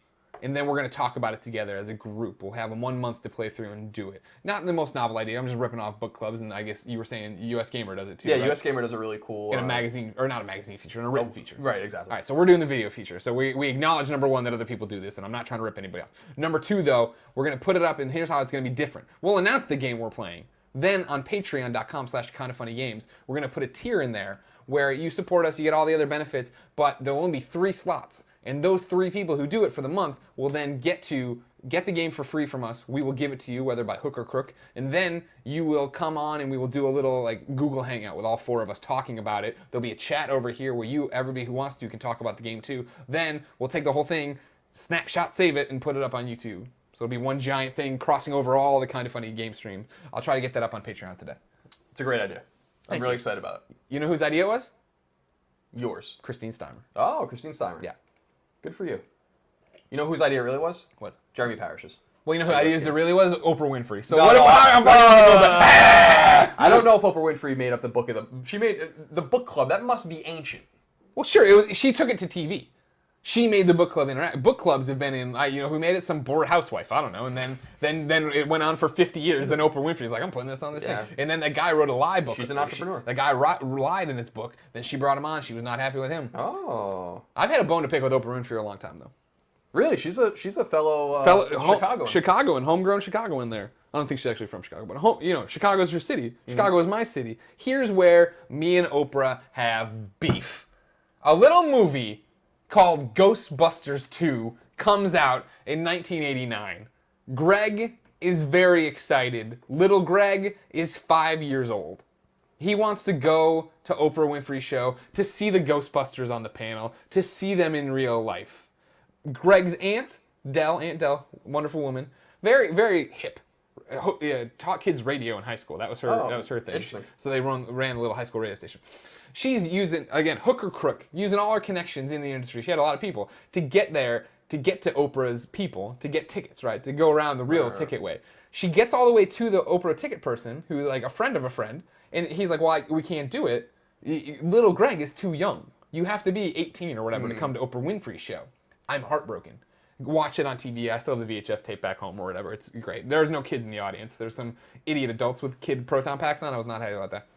and then we're going to talk about it together as a group. We'll have them 1 month to play through and do it. Not the most novel idea. I'm just ripping off book clubs, and I guess you were saying US Gamer does it too, Yeah, right? US Gamer does a really cool... In a magazine, or not a magazine feature, in a written feature. Right, exactly. All right, so we're doing the video feature. So we acknowledge, number one, that other people do this, and I'm not trying to rip anybody off. Number two, though, we're going to put it up, and here's how it's going to be different. We'll announce the game we're playing. Then on patreon.com/kindafunnygames, we're going to put a tier in there where you support us, you get all the other benefits, but there'll only be 3 slots. And those 3 people who do it for the month will then get the game for free from us. We will give it to you, whether by hook or crook. And then you will come on and we will do a little like Google Hangout with all 4 of us talking about it. There'll be a chat over here where everybody who wants to can talk about the game too. Then we'll take the whole thing, snapshot, save it, and put it up on YouTube. So it'll be one giant thing crossing over all the Kinda Funny game streams. I'll try to get that up on Patreon today. It's a great idea. I'm really excited about it. You know whose idea it was? Yours. Christine Steimer. Oh, Christine Steimer. Yeah. Good for you. You know whose idea it really was? What? Jeremy Parrish's. Well, you know who ideas it really was? Oprah Winfrey. So I don't know if Oprah Winfrey made up the book of the... She made the book club. That must be ancient. Well, sure. She took it to TV. She made the book club interactive. Book clubs have been in, who made it? Some bored housewife. I don't know. And then it went on for 50 years. Then Oprah Winfrey's like, I'm putting this on this thing. And then that guy wrote a lie book. She's an entrepreneur. The guy lied in his book. Then she brought him on. She was not happy with him. Oh. I've had a bone to pick with Oprah Winfrey for a long time, though. Really? She's a fellow Chicagoan. Chicagoan, homegrown Chicagoan there. I don't think she's actually from Chicago, but Chicago's her city. Chicago is my city. Here's where me and Oprah have beef. A little movie called Ghostbusters 2 comes out in 1989. Greg is very excited. Little Greg is 5 years old. He wants to go to Oprah Winfrey's show to see the Ghostbusters on the panel, to see them in real life. Greg's Aunt Dell, wonderful woman, very, very hip. Taught kids radio in high school. That was her. That was her thing. Interesting. So they ran a little high school radio station. She's using, again, hook or crook, using all her connections in the industry. She had a lot of people to get there, to get to Oprah's people, to get tickets, right? To go around the real ticket way. She gets all the way to the Oprah ticket person, who like a friend of a friend, and he's like, well, we can't do it. Little Greg is too young. You have to be 18 or whatever to come to Oprah Winfrey's show. I'm heartbroken. Watch it on TV. I still have the VHS tape back home or whatever. It's great. There's no kids in the audience. There's some idiot adults with kid proton packs on. I was not happy about that.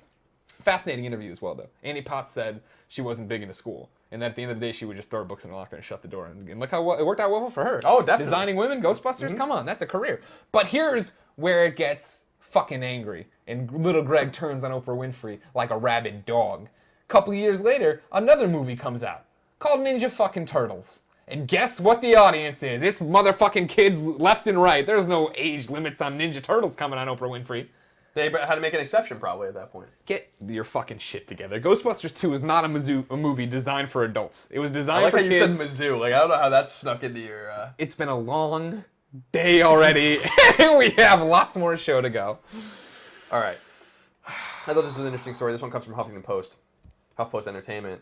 Fascinating interview as well, though. Annie Potts said she wasn't big into school, and that at the end of the day, she would just throw her books in her locker and shut the door. And look how well it worked out well for her. Oh, definitely. Designing women, Ghostbusters, come on, that's a career. But here's where it gets fucking angry, and little Greg turns on Oprah Winfrey like a rabid dog. A couple years later, another movie comes out called Ninja fucking Turtles. And guess what the audience is? It's motherfucking kids left and right. There's no age limits on Ninja Turtles coming on Oprah Winfrey. They had to make an exception probably at that point. Get your fucking shit together. Ghostbusters 2 is not a movie designed for adults. It was designed for kids. I like how you said Mizzou. Like, I don't know how that snuck into your... It's been a long day already, and we have lots more show to go. All right. I thought this was an interesting story. This one comes from HuffPost Entertainment.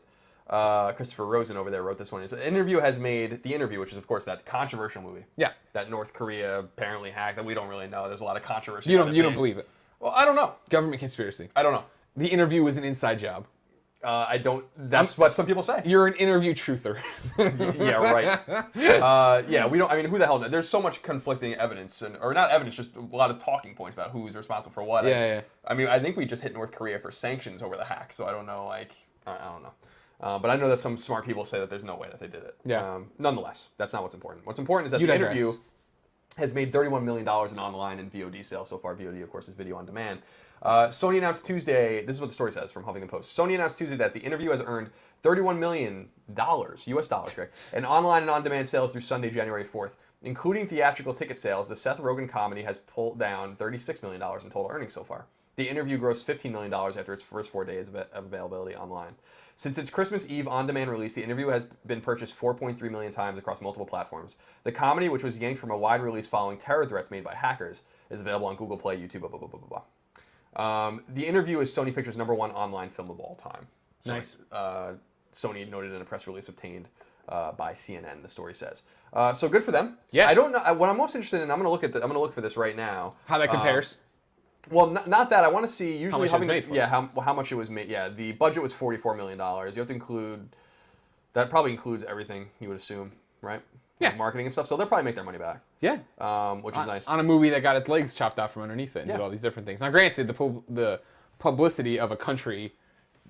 Christopher Rosen over there wrote this one. He said, The Interview, which is of course that controversial movie. Yeah. That North Korea apparently hacked that we don't really know. There's a lot of controversy. You don't believe it. Well, I don't know. Government conspiracy. I don't know. The Interview was an inside job. I don't. That's what some people say. You're an interview truther. Yeah, right. Yeah, we don't. I mean, who the hell knows? There's so much conflicting evidence, or not evidence, just a lot of talking points about who's responsible for what. Yeah. I mean, I think we just hit North Korea for sanctions over the hack, so I don't know. I don't know. But I know that some smart people say that there's no way that they did it. Yeah. Nonetheless, that's not what's important. What's important is that The Interview has made $31 million in online and VOD sales so far. VOD, of course, is video on demand. Sony announced Tuesday, this is what the story says from Huffington Post. Sony announced Tuesday that The Interview has earned $31 million, US dollars, correct, in online and on-demand sales through Sunday, January 4th. Including theatrical ticket sales, the Seth Rogen comedy has pulled down $36 million in total earnings so far. The Interview grossed $15 million after its first 4 days of availability online. Since its Christmas Eve on-demand release, The Interview has been purchased 4.3 million times across multiple platforms. The comedy, which was yanked from a wide release following terror threats made by hackers, is available on Google Play, YouTube, blah, blah, blah, blah, blah. The Interview is Sony Pictures' #1 online film of all time. Nice. Sony noted in a press release obtained by CNN. The story says. So good for them. Yes. I don't know what I'm most interested in. I'm going to look for this right now. How that compares? Well, not that. I want to see usually how much it was made for. Yeah, how much it was made. Yeah, the budget was $44 million. You have to include that. Probably includes everything you would assume, right? Yeah. Like marketing and stuff. So they'll probably make their money back. Yeah. Which is nice. On a movie that got its legs chopped off from underneath it and did all these different things. Now, granted, the publicity of a country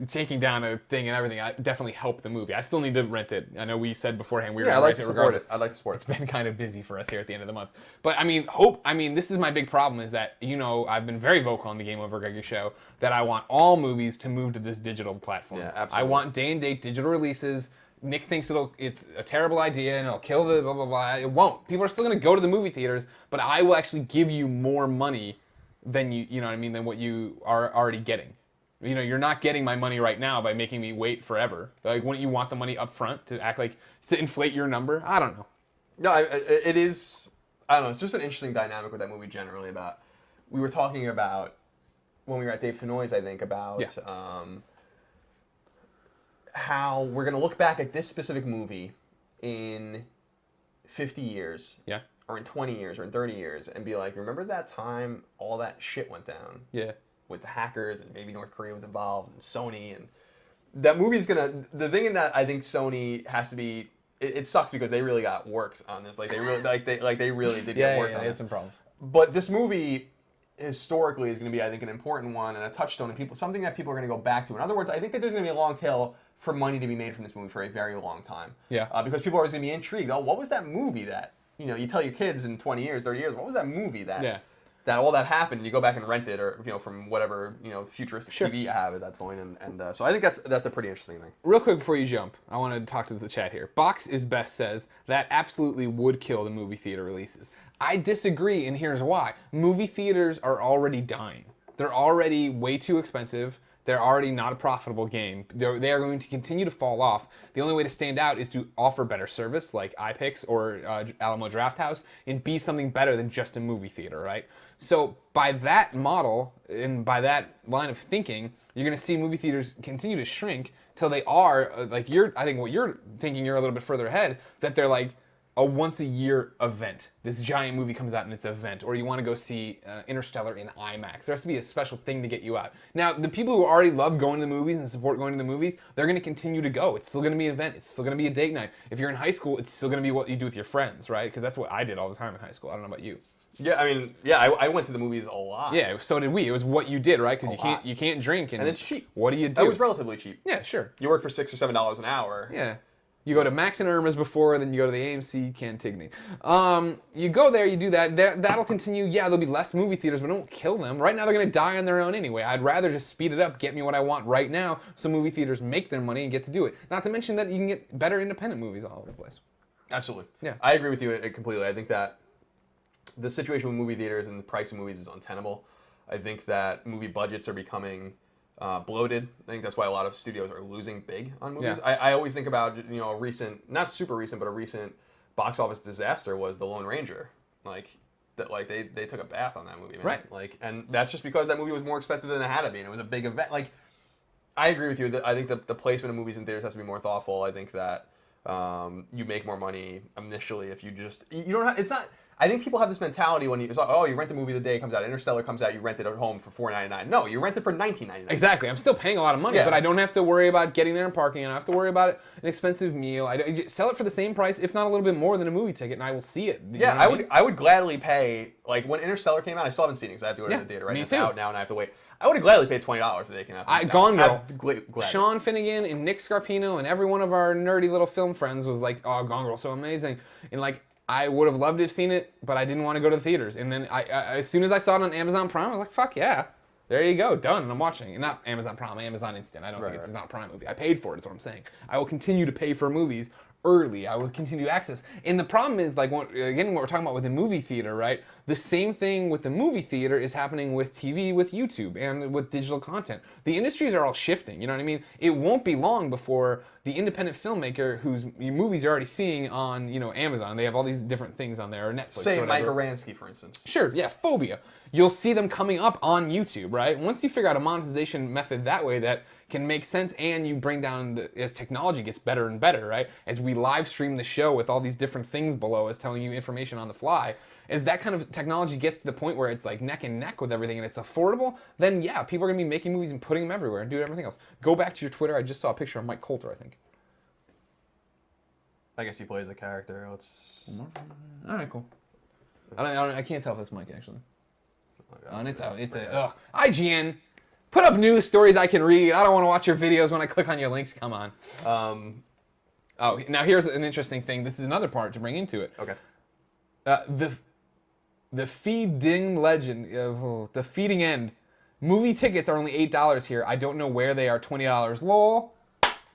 taking down a thing and everything definitely helped the movie. I still need to rent it. I know we said beforehand we were going to rent it regardless. I'd like to support it. It's been kind of busy for us here at the end of the month. But I mean, this is my big problem is that, I've been very vocal on the Game Over Greggy show that I want all movies to move to this digital platform. Yeah, absolutely. I want day and date digital releases. Nick thinks it's a terrible idea and it'll kill the blah, blah, blah. It won't. People are still going to go to the movie theaters, but I will actually give you more money than than what you are already getting. You're not getting my money right now by making me wait forever. Like, wouldn't you want the money up front to inflate your number? I don't know. No, it is. I don't know. It's just an interesting dynamic with that movie generally. We were talking about when we were at Dave Fenoy's, I think, about how we're going to look back at this specific movie in 50 years. Yeah. Or in 20 years or in 30 years and be like, remember that time all that shit went down? Yeah. With the hackers and maybe North Korea was involved and Sony and that movie's gonna. The thing in that I think Sony has to be. It sucks because they really got worked on this. Like they really did get worked on. They had some problems. But this movie historically is going to be, I think, an important one and a touchstone and something that people are going to go back to. In other words, I think that there's going to be a long tail for money to be made from this movie for a very long time. Yeah. Because people are always going to be intrigued. Oh, what was that movie that you tell your kids in 20 years, 30 years? What was that movie that? That all that happened, and you go back and rent it, or from whatever futuristic TV you have at that point, and so I think that's a pretty interesting thing. Real quick before you jump, I want to talk to the chat here. Box is Best says that absolutely would kill the movie theater releases. I disagree, and here's why: movie theaters are already dying. They're already way too expensive. They're already not a profitable game. They are going to continue to fall off. The only way to stand out is to offer better service like iPix or Alamo Drafthouse and be something better than just a movie theater, right? So by that model and by that line of thinking, you're going to see movie theaters continue to shrink till they are I think what you're thinking, you're a little bit further ahead, that they're like a once-a-year event. This giant movie comes out and it's an event. Or you want to go see Interstellar in IMAX. There has to be a special thing to get you out. Now, the people who already love going to the movies and support going to the movies, they're going to continue to go. It's still going to be an event. It's still going to be a date night. If you're in high school, it's still going to be what you do with your friends, right? Because that's what I did all the time in high school. I don't know about you. Yeah, I mean, I went to the movies a lot. Yeah, so did we. It was what you did, right? Because you can't drink. And it's cheap. What do you do? It was relatively cheap. Yeah, sure. You work for $6 or $7 an hour. Yeah. You go to Max and Irma's before, then you go to the AMC Cantigny. You go there, you do that. That'll continue. Yeah, there'll be less movie theaters, but don't kill them. Right now, they're going to die on their own anyway. I'd rather just speed it up, get me what I want right now, so movie theaters make their money and get to do it. Not to mention that you can get better independent movies all over the place. Absolutely. Yeah. I agree with you completely. I think that the situation with movie theaters and the price of movies is untenable. I think that movie budgets are becoming bloated. I think that's why a lot of studios are losing big on movies. Yeah. I always think about a recent, not super recent, but a recent box office disaster was The Lone Ranger. Like that like they took a bath on that movie, man. Right. Like, and that's just because that movie was more expensive than it had to be, and it was a big event. Like, I agree with you. I think the placement of movies in theaters has to be more thoughtful. I think that you make more money initially if you don't have. It's not. I think people have this mentality when it's like, oh, you rent the movie the day it comes out. Interstellar comes out, you rent it at home for $4.99. No, you rent it for $19.99. Exactly. I'm still paying a lot of money, Yeah. but I don't have to worry about getting there and parking. I don't have to worry about an expensive meal. I just sell it for the same price, if not a little bit more than a movie ticket, and I will see it. You Yeah, know what mean? I would gladly pay, like when Interstellar came out, I still haven't seen it because I have to go to Yeah, the theater, right? me And it's too. out now and I have to wait. I would have gladly paid $20 the day it came out. Gone Girl. Glad. Sean Finnegan and Nick Scarpino and every one of our nerdy little film friends was like, oh, Gone Girl, so amazing. And like, I would have loved to have seen it, but I didn't want to go to the theaters. And then I as soon as I saw it on Amazon Prime, I was like, fuck yeah. There you go, done, and I'm watching. And not Amazon Prime, Amazon Instant. I don't think it's not a Prime movie. I paid for it, is what I'm saying. I will continue to pay for movies early. I will continue to access. And the problem is, like, what we're talking about with the movie theater, right? The same thing with the movie theater is happening with TV, with YouTube, and with digital content. The industries are all shifting, you know what I mean? It won't be long before the independent filmmaker whose movies you're already seeing on, Amazon, they have all these different things on there, or Netflix, Say or Mike whatever. Aransky, for instance. Sure, yeah, Phobia. You'll see them coming up on YouTube, right? Once you figure out a monetization method that way that can make sense, and you bring down, as technology gets better and better, right? As we live stream the show with all these different things below us telling you information on the fly, as that kind of technology gets to the point where it's like neck and neck with everything and it's affordable, then yeah, people are going to be making movies and putting them everywhere and doing everything else. Go back to your Twitter. I just saw a picture of Mike Coulter, I think. I guess he plays a character. Let's. All right, cool. I can't tell if that's Mike, actually. IGN. Put up news stories I can read. I don't want to watch your videos when I click on your links. Come on. Oh, now here's an interesting thing. This is another part to bring into it. Okay. The feeding legend, the feeding end. Movie tickets are only $8 here. I don't know where they are. $20. Lol.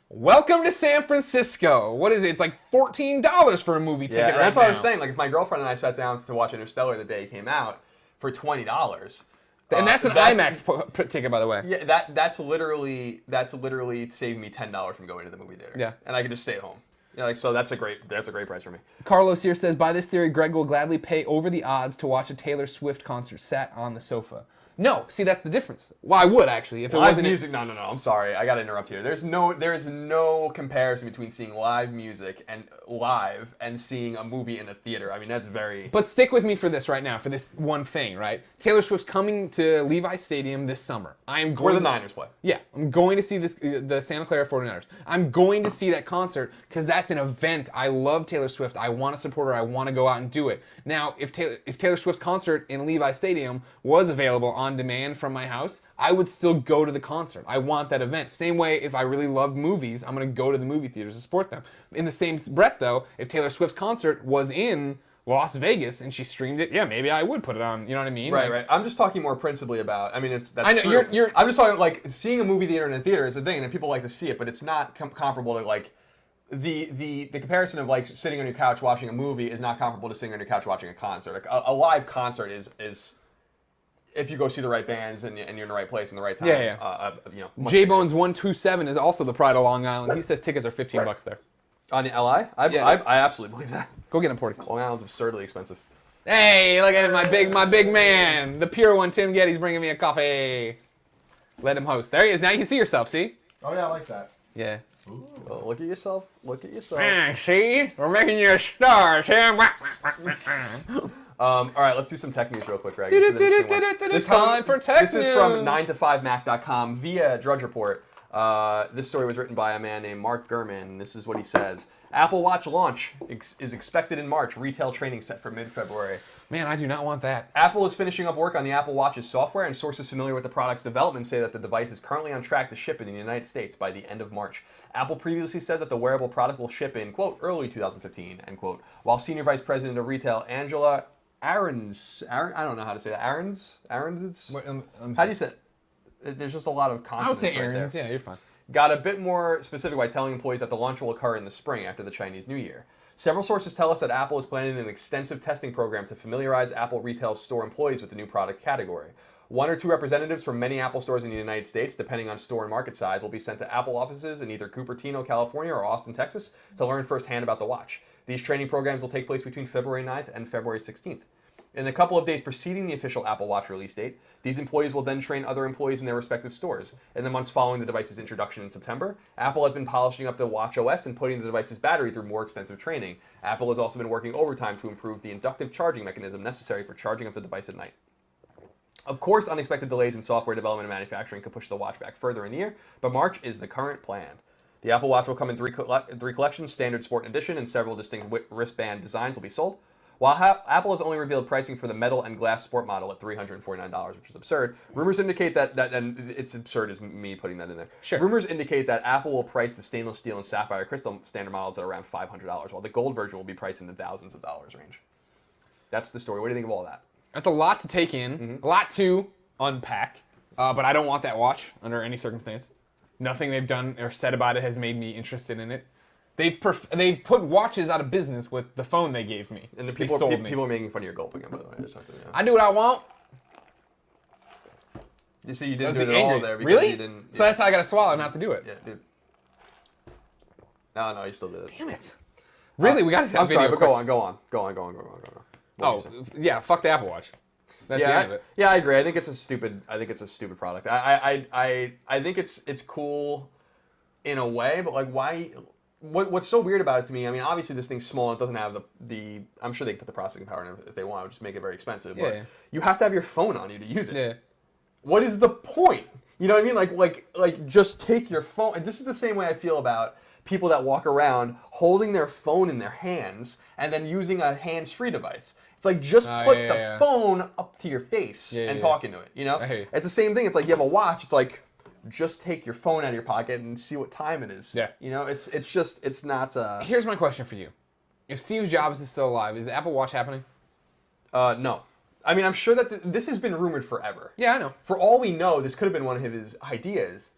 Welcome to San Francisco. What is it? It's like $14 for a movie ticket. Yeah, right that's what I was now. saying. Like, if my girlfriend and I sat down to watch Interstellar the day it came out for $20. And that's an IMAX ticket, by the way. Yeah, that's literally saving me $10 from going to the movie theater. Yeah. And I can just stay at home. Yeah, like, so that's a great price for me. Carlos here says, by this theory, Greg will gladly pay over the odds to watch a Taylor Swift concert sat on the sofa. No, see, that's the difference. Well, I would actually if it Live wasn't music. No. I'm sorry. I got to interrupt here. There is no comparison between seeing live music and seeing a movie in a theater. I mean, that's very. But stick with me for this right now, for this one thing, right? Taylor Swift's coming to Levi's Stadium this summer. I am going Where the Niners play. Yeah, I'm going to see the Santa Clara 49ers. I'm going to see that concert because that's an event. I love Taylor Swift. I want to support her. I want to go out and do it. Now, if Taylor Swift's concert in Levi's Stadium was available on demand from my house, I would still go to the concert. I want that event. Same way, if I really love movies, I'm going to go to the movie theaters to support them. In the same breath, though, if Taylor Swift's concert was in Las Vegas and she streamed it, yeah, maybe I would put it on. You know what I mean? Right. I'm just talking more principally about. I mean, that's I know, true. I'm just talking like seeing a movie theater in a theater is a thing, and people like to see it, but it's not comparable to like the comparison of like sitting on your couch watching a movie is not comparable to sitting on your couch watching a concert. Like, a live concert is if you go see the right bands and you're in the right place in the right time. Yeah. Much Bones 127 is also the pride of Long Island. He says tickets are $15 there. on the LI. I absolutely believe that. Go get him, Porty. Long Island's absurdly expensive. Hey, look at my big man, the pure one. Tim Getty's bringing me a coffee. Let him host. There he is. Now you can see yourself. See? Oh yeah, I like that. Yeah. Well, look at yourself. Look at yourself. See? We're making you a star, Tim. All right, let's do some tech news real quick, Greg. This is an interesting one. This is from 9to5mac.com via Drudge Report. This story was written by a man named Mark Gurman. This is what he says. Apple Watch launch is expected in March. Retail training set for mid-February. Man, I do not want that. Apple is finishing up work on the Apple Watch's software, and sources familiar with the product's development say that the device is currently on track to ship in the United States by the end of March. Apple previously said that the wearable product will ship in, quote, early 2015, end quote, while Senior Vice President of Retail Angela Ahrens, I don't know how to say that, Ahrens? How do you say it? There's just a lot of consonants I would say right Ahrens. there. Yeah, you're fine. Got a bit more specific by telling employees that the launch will occur in the spring after the Chinese New Year. Several sources tell us that Apple is planning an extensive testing program to familiarize Apple retail store employees with the new product category. 1 or 2 representatives from many Apple stores in the United States, depending on store and market size, will be sent to Apple offices in either Cupertino, California or Austin, Texas, to learn firsthand about the watch. These training programs will take place between February 9th and February 16th. In the couple of days preceding the official Apple Watch release date, these employees will then train other employees in their respective stores. In the months following the device's introduction in September, Apple has been polishing up the Watch OS and putting the device's battery through more extensive training. Apple has also been working overtime to improve the inductive charging mechanism necessary for charging up the device at night. Of course, unexpected delays in software development and manufacturing could push the watch back further in the year, but March is the current plan. The Apple Watch will come in three collections, Standard, Sport, and Edition, and several distinct wristband designs will be sold. While Apple has only revealed pricing for the metal and glass sport model at $349, which is absurd, rumors indicate that and it's absurd as me putting that in there. Sure. Rumors indicate that Apple will price the stainless steel and sapphire crystal standard models at around $500, while the gold version will be priced in the thousands of dollars range. That's the story. What do you think of all that? That's a lot to take in, a lot to unpack, but I don't want that watch under any circumstance. Nothing they've done or said about it has made me interested in it. They've put watches out of business with the phone they gave me. And the people are making fun of your gulp again, by the way. I do what I want. You see, you didn't do it at all there. Really? You didn't, So that's how I got to swallow not to do it. Yeah, dude. No, you still did it. Damn it. Really? We got to. I'm sorry, but go on. Oh, yeah. Fuck the Apple Watch. That's the end of it. Yeah, I agree. I think it's a stupid product. I think it's cool in a way, but like, why? What's so weird about it to me? I mean, obviously this thing's small. It doesn't have the. I'm sure they can put the processing power in if they want. It would just make it very expensive. But Yeah. you have to have your phone on you to use it. Yeah. What is the point? You know what I mean? Like just take your phone. And this is the same way I feel about people that walk around holding their phone in their hands and then using a hands-free device. It's like just put the phone up to your face and talk into it. You know, it's the same thing. It's like you have a watch. It's like just take your phone out of your pocket and see what time it is. Yeah. You know, it's not. Here's my question for you: if Steve Jobs is still alive, is the Apple Watch happening? No. I mean, I'm sure that this has been rumored forever. Yeah, I know. For all we know, this could have been one of his ideas.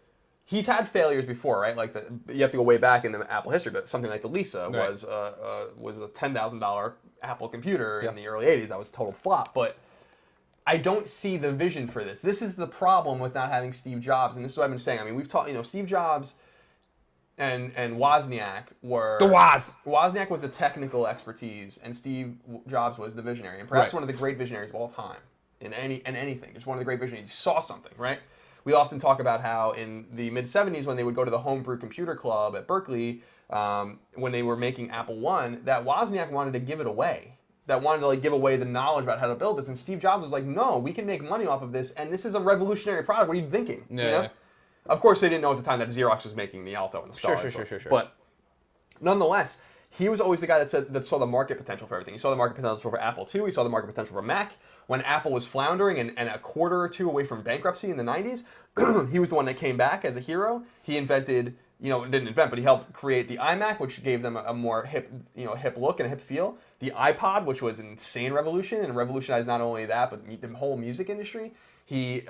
He's had failures before, right? Like you have to go way back in the Apple history, but something like the Lisa was a $10,000 Apple computer in the early '80s. That was a total flop, but I don't see the vision for this. This is the problem with not having Steve Jobs, and this is what I've been saying. I mean, we've talked, Steve Jobs and Wozniak were... The Woz! Wozniak was the technical expertise, and Steve Jobs was the visionary, and perhaps one of the great visionaries of all time in anything. Just one of the great visionaries. He saw something, right? We often talk about how in the mid-'70s, when they would go to the Homebrew Computer Club at Berkeley, when they were making Apple I, that Wozniak wanted to give it away. That wanted to like give away the knowledge about how to build this, and Steve Jobs was like, "No, we can make money off of this, and this is a revolutionary product. What are you thinking?" Yeah, you know? yeah. Of course, they didn't know at the time that Xerox was making the Alto and the Star. Sure. But nonetheless, he was always the guy that saw the market potential for everything. He saw the market potential for Apple II. He saw the market potential for Mac. When Apple was floundering and a quarter or two away from bankruptcy in the '90s, he was the one that came back as a hero. He invented, didn't invent, but he helped create the iMac, which gave them a more hip look and a hip feel. The iPod, which was an insane revolution and revolutionized not only that, but the whole music industry. He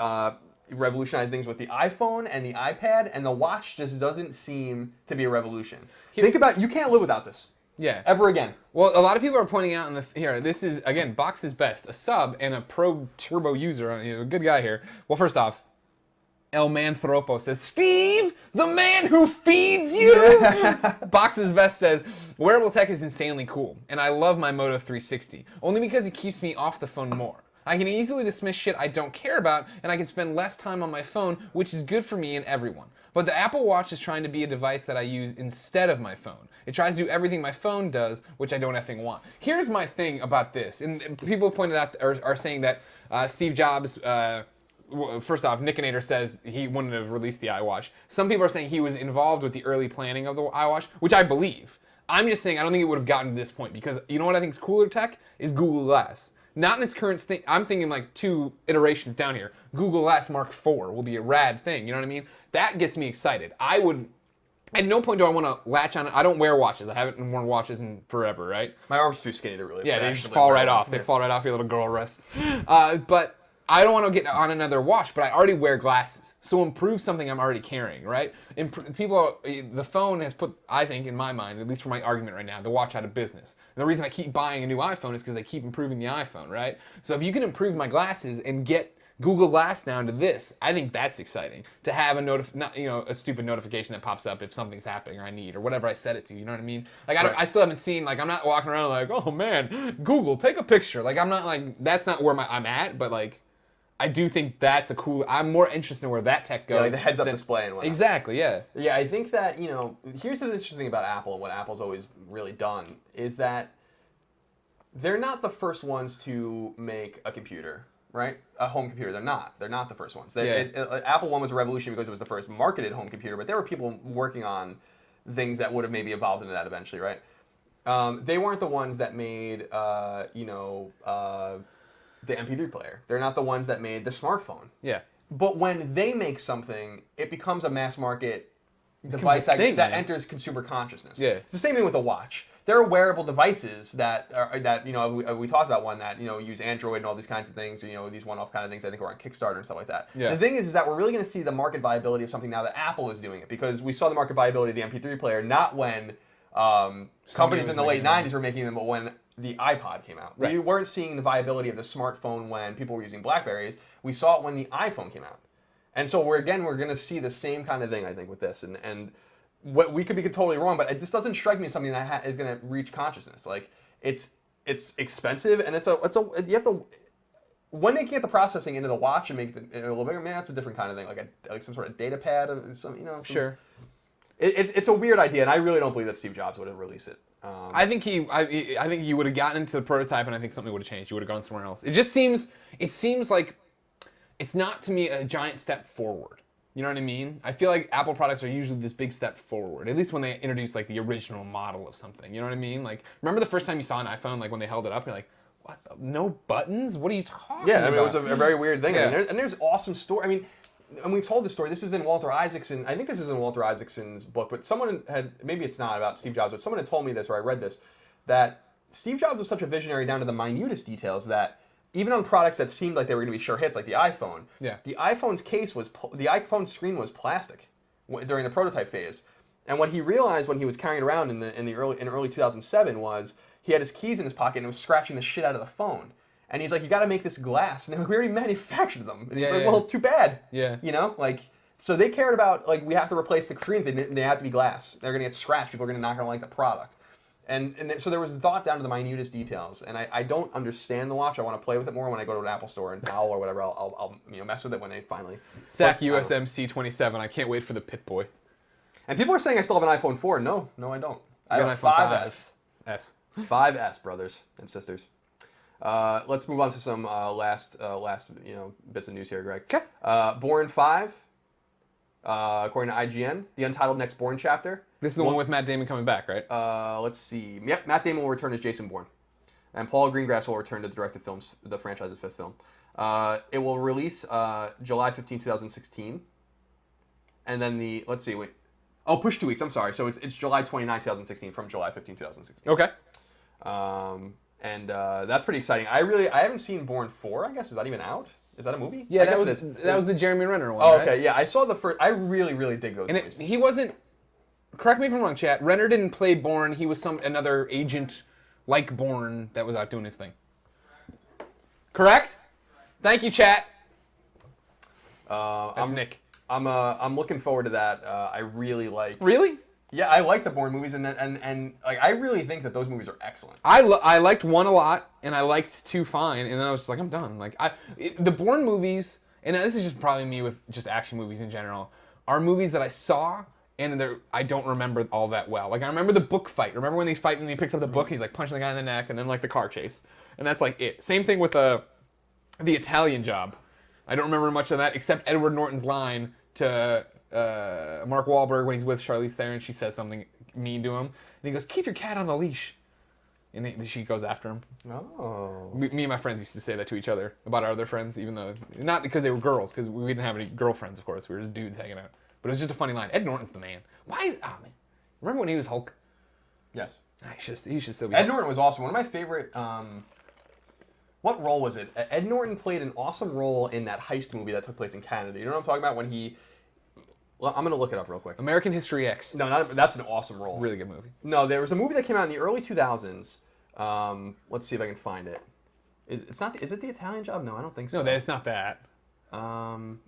revolutionized things with the iPhone and the iPad, and the watch just doesn't seem to be a revolution. Think about you can't live without this. Yeah. Ever again. Well, a lot of people are pointing out this is, again, Box is best. A sub and a pro turbo user, a good guy here. Well, first off, El Manthropo says, Steve, the man who feeds you! Box is best says, wearable tech is insanely cool, and I love my Moto 360, only because it keeps me off the phone more. I can easily dismiss shit I don't care about, and I can spend less time on my phone, which is good for me and everyone. But the Apple Watch is trying to be a device that I use instead of my phone. It tries to do everything my phone does, which I don't effing want. Here's my thing about this, and people pointed out are saying that Steve Jobs, first off, Nickinator says he wouldn't have released the iWatch. Some people are saying he was involved with the early planning of the iWatch, which I believe. I'm just saying I don't think it would have gotten to this point, because you know what I think is cooler tech? Is Google Glass. Not in its current state. I'm thinking like 2 iterations down here. Google Glass Mark IV will be a rad thing. You know what I mean? That gets me excited. At no point do I want to latch on. I don't wear watches. I haven't worn watches in forever, right? My arm's too skinny to really. Yeah, they just fall right off. They fall right off your little girl wrist. But I don't want to get on another watch, but I already wear glasses. So improve something I'm already carrying, right? The phone has put, I think, in my mind, at least for my argument right now, the watch out of business. And the reason I keep buying a new iPhone is because they keep improving the iPhone, right? So if you can improve my glasses and get Google Glass down to this. I think that's exciting to have a stupid notification that pops up if something's happening or I need or whatever I set it to. You know what I mean? Like I still haven't seen, like I'm not walking around like, oh man, Google, take a picture. Like I'm not like, that's not where I'm at, but like I do think that's a cool. I'm more interested in where that tech goes. Yeah, like the heads-up display and whatnot. Exactly. Yeah. Yeah, I think that here's the interesting thing about Apple and what Apple's always really done is that they're not the first ones to make a computer, right? A home computer. They're not. They're not the first ones. Apple One was a revolution because it was the first marketed home computer, but there were people working on things that would have maybe evolved into that eventually, right? They weren't the ones that made, the MP3 player. They're not the ones that made the smartphone. Yeah. But when they make something, it becomes a mass market device that enters consumer consciousness. Yeah. It's the same thing with the watch. There are wearable devices that we talked about one that use Android and all these kinds of things. These one-off kind of things. I think are on Kickstarter and stuff like that. Yeah. The thing is that we're really going to see the market viability of something now that Apple is doing it, because we saw the market viability of the MP3 player not when companies in the late '90s were making them, but when the iPod came out. Right. We weren't seeing the viability of the smartphone when people were using BlackBerries. We saw it when the iPhone came out. And so we're going to see the same kind of thing, I think, with this. And what we could be totally wrong, but this doesn't strike me as something that is going to reach consciousness. Like it's expensive, and you have to, when they can get the processing into the watch and make it a little bigger, man, that's a different kind of thing. Like some sort of data pad of some. Sure. It's a weird idea, and I really don't believe that Steve Jobs would have released it. I think you would have gotten into the prototype, and I think something would have changed. You would have gone somewhere else. It seems like it's not to me a giant step forward. You know what I mean? I feel like Apple products are usually this big step forward, at least when they introduce like the original model of something. You know what I mean? Like, remember the first time you saw an iPhone, like when they held it up, you're like, what? No buttons? What are you talking about? Yeah, I mean, it was a very weird thing. Yeah. I mean, there's awesome story. I mean, and we've told this story. This is in Walter Isaacson. I think this is in Walter Isaacson's book, but someone had, maybe it's not about Steve Jobs, but someone had told me this, or I read this, that Steve Jobs was such a visionary down to the minutest details that even on products that seemed like they were going to be sure hits, like the iPhone, the iPhone's the iPhone screen was plastic during the prototype phase. And what he realized when he was carrying it around in early 2007 was he had his keys in his pocket and it was scratching the shit out of the phone. And he's like, you got to make this glass. And we already manufactured them. And he's like, well, too bad. Yeah. So they cared about, like, we have to replace the screens. They have to be glass. They're going to get scratched. People are not going to like the product. And so there was thought down to the minutest details. And I don't understand the watch. I want to play with it more when I go to an Apple store and Powell or whatever. I'll mess with it when they finally. SAC USMC 27. I can't wait for the Pit Boy. And people are saying I still have an iPhone 4. No, I don't. I have an iPhone 5S. S. 5S, brothers and sisters. Let's move on to some last bits of news here, Greg. Okay. Bourne 5, according to IGN, the untitled next Bourne chapter. This is the one with Matt Damon coming back, right? Let's see. Yep, Matt Damon will return as Jason Bourne. And Paul Greengrass will return to direct the franchise's fifth film. It will release July 15, 2016. And then push 2 weeks, I'm sorry. So it's July 29, 2016 from July 15, 2016. Okay. And that's pretty exciting. I haven't seen Bourne 4, I guess. Is that even out? Is that a movie? Yeah, that was the Jeremy Renner one, Oh, right? okay. Yeah, I saw the first. I really, really dig those movies. He wasn't, correct me if I'm wrong, chat, Renner didn't play Bourne. He was another agent like Bourne that was out doing his thing. Correct? Thank you, chat. That's Nick. I'm looking forward to that. I really like. Really? Yeah, I like the Bourne movies, and like I really think that those movies are excellent. I liked 1 a lot, and I liked 2 fine, and then I was just like, I'm done. Like the Bourne movies, and this is just probably me with just action movies in general, are movies that I saw and I don't remember all that well. Like I remember the book fight. Remember when they fight and he picks up the book, he's like punching the guy in the neck, and then like the car chase, and that's like it. Same thing with the Italian Job. I don't remember much of that except Edward Norton's line to Mark Wahlberg when he's with Charlize Theron. She says something mean to him, and he goes, "Keep your cat on a leash," and she goes after him. Oh. Me and my friends used to say that to each other about our other friends, even though not because they were girls, because we didn't have any girlfriends, of course. We were just dudes hanging out. But it was just a funny line. Ed Norton's the man. Why is man? Remember when he was Hulk? Yes. He should still be. Ed Norton was awesome. One of my favorite. What role was it? Ed Norton played an awesome role in that heist movie that took place in Canada. You know what I'm talking about? When he. Well, I'm gonna look it up real quick. American History X. No, that's an awesome role. Really good movie. No, there was a movie that came out in the early 2000s. Let's see if I can find it. Is it the Italian Job? No, I don't think so. No, it's not that. What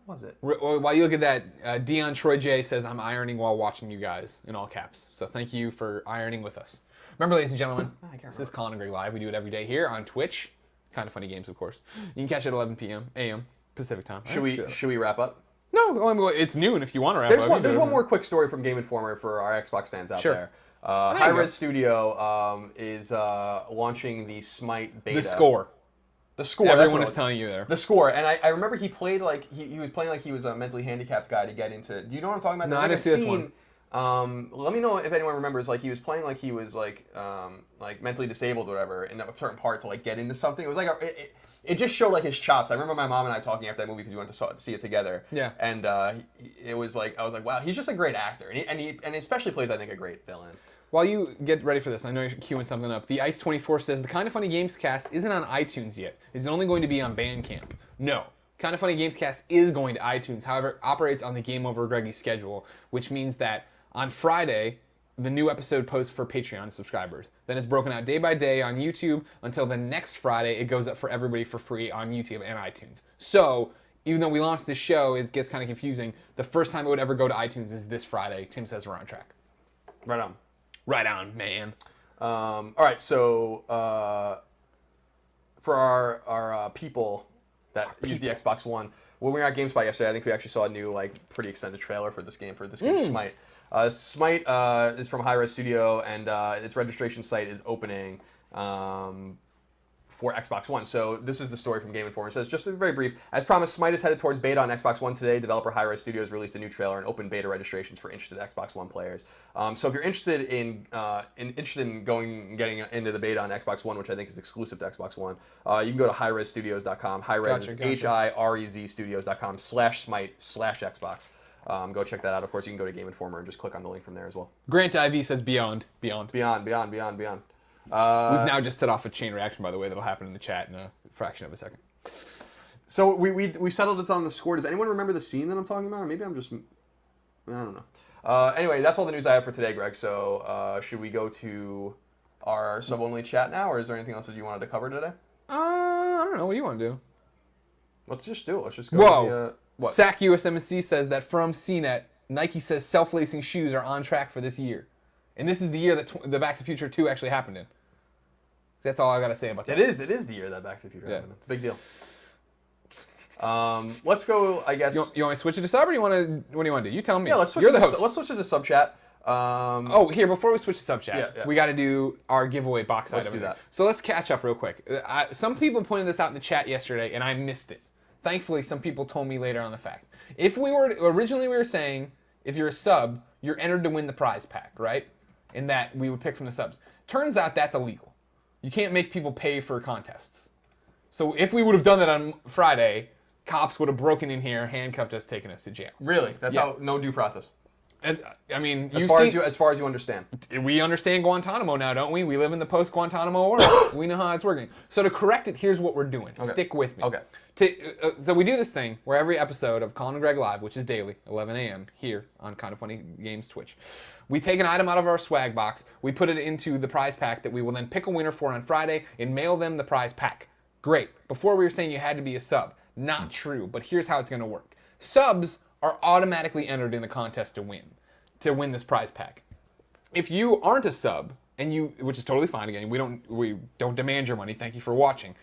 was it? While you look at that, Dion Troy J says, I'm ironing while watching you guys, in all caps. So thank you for ironing with us. Remember, ladies and gentlemen, this is Colin and Greg Live. We do it every day here on Twitch. Kind of funny games, of course. You can catch it at 11 p.m. a.m. Pacific time. Should we wrap up? No, I mean, it's noon if you want to wrap up. There's one more quick story from Game Informer for our Xbox fans out there. Hi-Res Studio is launching the Smite beta. The Score. The Score. Everyone is telling you there. The Score, and I remember he played like he was playing like he was a mentally handicapped guy to get into. Do you know what I'm talking about? No, I didn't see this one. Let me know if anyone remembers. Like he was playing like he was like mentally disabled or whatever in a certain part to like get into something. It was like it just showed like his chops. I remember my mom and I talking after that movie because we went to see it together. Yeah. And it was like I was like, wow, he's just a great actor, and he especially plays I think a great villain. While you get ready for this, I know you're queuing something up. The Ice24 says, the Kind of Funny Games cast isn't on iTunes yet. Is it only going to be on Bandcamp? No. Kind of Funny Games cast is going to iTunes. However, it operates on the Game Over Greggy schedule, which means that on Friday, the new episode posts for Patreon subscribers. Then it's broken out day by day on YouTube until the next Friday it goes up for everybody for free on YouTube and iTunes. So, even though we launched this show, it gets kind of confusing. The first time it would ever go to iTunes is this Friday. Tim says we're on track. Right on. Right on, man. All right, so for our people that use the Xbox One, when we were at GameSpot yesterday, I think we actually saw a new, like, pretty extended trailer for this game, Smite. Smite is from Hi-Res Studio, and its registration site is opening for Xbox One. So this is the story from Game Informer. It says, just very brief, as promised, Smite is headed towards beta on Xbox One today. Developer Hi-Res Studios released a new trailer and open beta registrations for interested Xbox One players. So if you're interested in getting into the beta on Xbox One, which I think is exclusive to Xbox One, you can go to highresstudios.com. Hi-Res is HIREZ studios.com/Smite/Xbox. Go check that out. Of course, you can go to Game Informer and just click on the link from there as well. Grant IV says beyond. Beyond. We've now just set off a chain reaction, by the way, that'll happen in the chat in a fraction of a second. So we settled this on the Score. Does anyone remember the scene that I'm talking about? Or maybe I'm just... I don't know. Anyway, that's all the news I have for today, Greg. So should we go to our sub-only chat now, or is there anything else that you wanted to cover today? I don't know. What do you want to do? Let's just do it. Let's just go Whoa. to the... what? SAC USMSC says that from CNET, Nike says self-lacing shoes are on track for this year. And this is the year that the Back to the Future 2 actually happened in. That's all I got to say about that. It is the year that Back to the Future happened. It's a big deal. Let's go, I guess... You want me to switch it to sub, or what do you want to do? You tell me. Yeah, let's switch You're the host. Let's switch it to sub chat. Here, before we switch to sub chat, we got to do our giveaway box item. Let's do that. So let's catch up real quick. Some people pointed this out in the chat yesterday, and I missed it. Thankfully, some people told me later on the fact. Originally we were saying, if you're a sub, you're entered to win the prize pack, right? And that we would pick from the subs. Turns out that's illegal. You can't make people pay for contests. So if we would have done that on Friday, cops would have broken in here, handcuffed us, taken us to jail. Really? That's how... No due process. And, I mean, as far as you understand. We understand Guantanamo now, don't we? We live in the post-Guantanamo world. We know how it's working. So to correct it, here's what we're doing. Okay. Stick with me. Okay. So we do this thing where every episode of Colin and Greg Live, which is daily, 11 a.m. here on Kind of Funny Games Twitch, we take an item out of our swag box, we put it into the prize pack that we will then pick a winner for on Friday and mail them the prize pack. Great. Before we were saying you had to be a sub. Not true, but here's how it's going to work. Subs are automatically entered in the contest to win this prize pack. If you aren't a sub, which is totally fine, again, we don't demand your money, thank you for watching.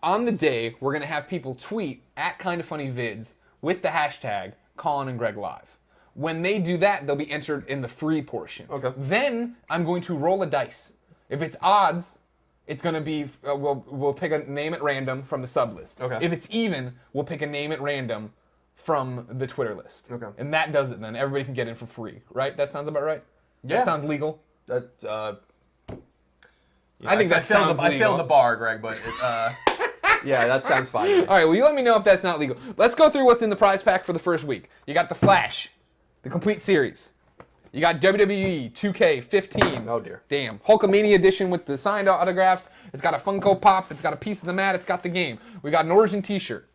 On the day, we're gonna have people tweet at Kind of Funny Vids with the hashtag Colin and Greg Live. When they do that, they'll be entered in the free portion. Okay. Then I'm going to roll a dice. If it's odds, it's gonna be we'll pick a name at random from the sub list. Okay. If it's even, we'll pick a name at random from the Twitter list. Okay. And that does it then. Everybody can get in for free, right? That sounds about right? Yeah. That sounds legal? That, I think that sounds legal. I failed the bar, Greg, but yeah, that sounds fine. All right, well, you let me know if that's not legal. Let's go through what's in the prize pack for the first week. You got The Flash, the complete series. You got WWE 2K15. Oh, dear. Damn. Hulkamania edition with the signed autographs. It's got a Funko Pop. It's got a piece of the mat. It's got the game. We got an Origin t-shirt.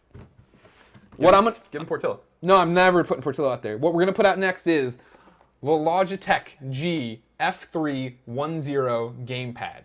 Give him Portillo. No, I'm never putting Portillo out there. What we're going to put out next is the Logitech G F310 gamepad.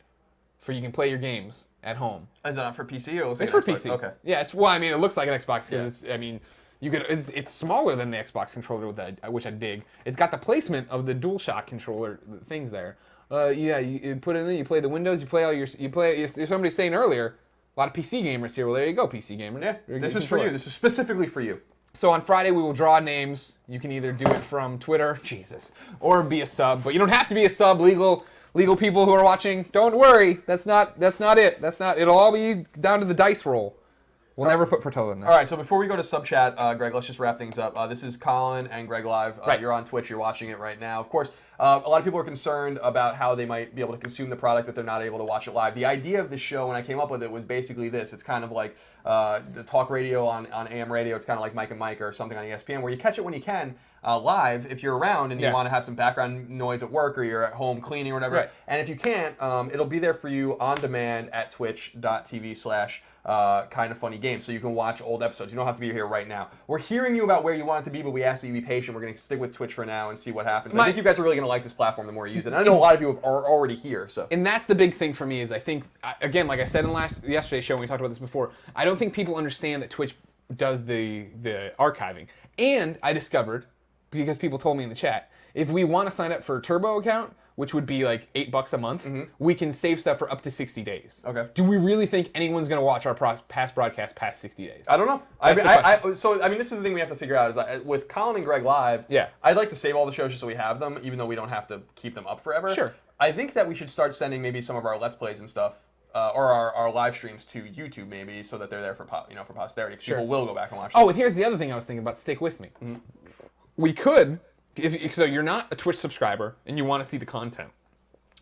So you can play your games at home. Is that not for PC or It's for PC. Okay. Yeah, it looks like an Xbox because Yeah. it's. I mean, it's smaller than the Xbox controller with that, which I dig. It's got the placement of the DualShock controller things there. Yeah, you put it in, you play the Windows, you play. If somebody's saying earlier, a lot of PC gamers here. Well, there you go, PC gamers. Yeah, this is for you. This is specifically for you. So on Friday we will draw names. You can either do it from Twitter, Jesus, or be a sub. But you don't have to be a sub. Legal people who are watching, don't worry. That's not it. It'll all be down to the dice roll. We'll never put Portola in there. All right, so before we go to sub chat, Greg, let's just wrap things up. This is Colin and Greg Live. Right. You're on Twitch. You're watching it right now. Of course, a lot of people are concerned about how they might be able to consume the product if they're not able to watch it live. The idea of this show, when I came up with it, was basically this. It's kind of like the talk radio on AM radio. It's kind of like Mike and Mike or something on ESPN, where you catch it when you can live if you're around and you want to have some background noise at work or you're at home cleaning or whatever. Right. And if you can't, it'll be there for you on demand at twitch.tv/Kind of Funny Games, so you can watch old episodes. You don't have to be here right now. We're hearing you about where you want it to be, but we ask that you be patient. We're going to stick with Twitch for now and see what happens. I think you guys are really going to like this platform the more you use it. And I know a lot of you are already here. So. And that's the big thing for me is I think, again, like I said in yesterday's show when we talked about this before, I don't think people understand that Twitch does the archiving. And I discovered, because people told me in the chat, if we want to sign up for a Turbo account, which would be like $8 a month, we can save stuff for up to 60 days. Okay. Do we really think anyone's going to watch our past broadcast past 60 days? I don't know. So this is the thing we have to figure out is with Colin and Greg Live, Yeah. I'd like to save all the shows just so we have them, even though we don't have to keep them up forever. Sure. I think that we should start sending maybe some of our Let's Plays and stuff, or our live streams to YouTube maybe, so that they're there for for posterity. Because people will go back and watch them. Oh, and here's the other thing I was thinking about. Stick with me. We could, so you're not a Twitch subscriber and you want to see the content.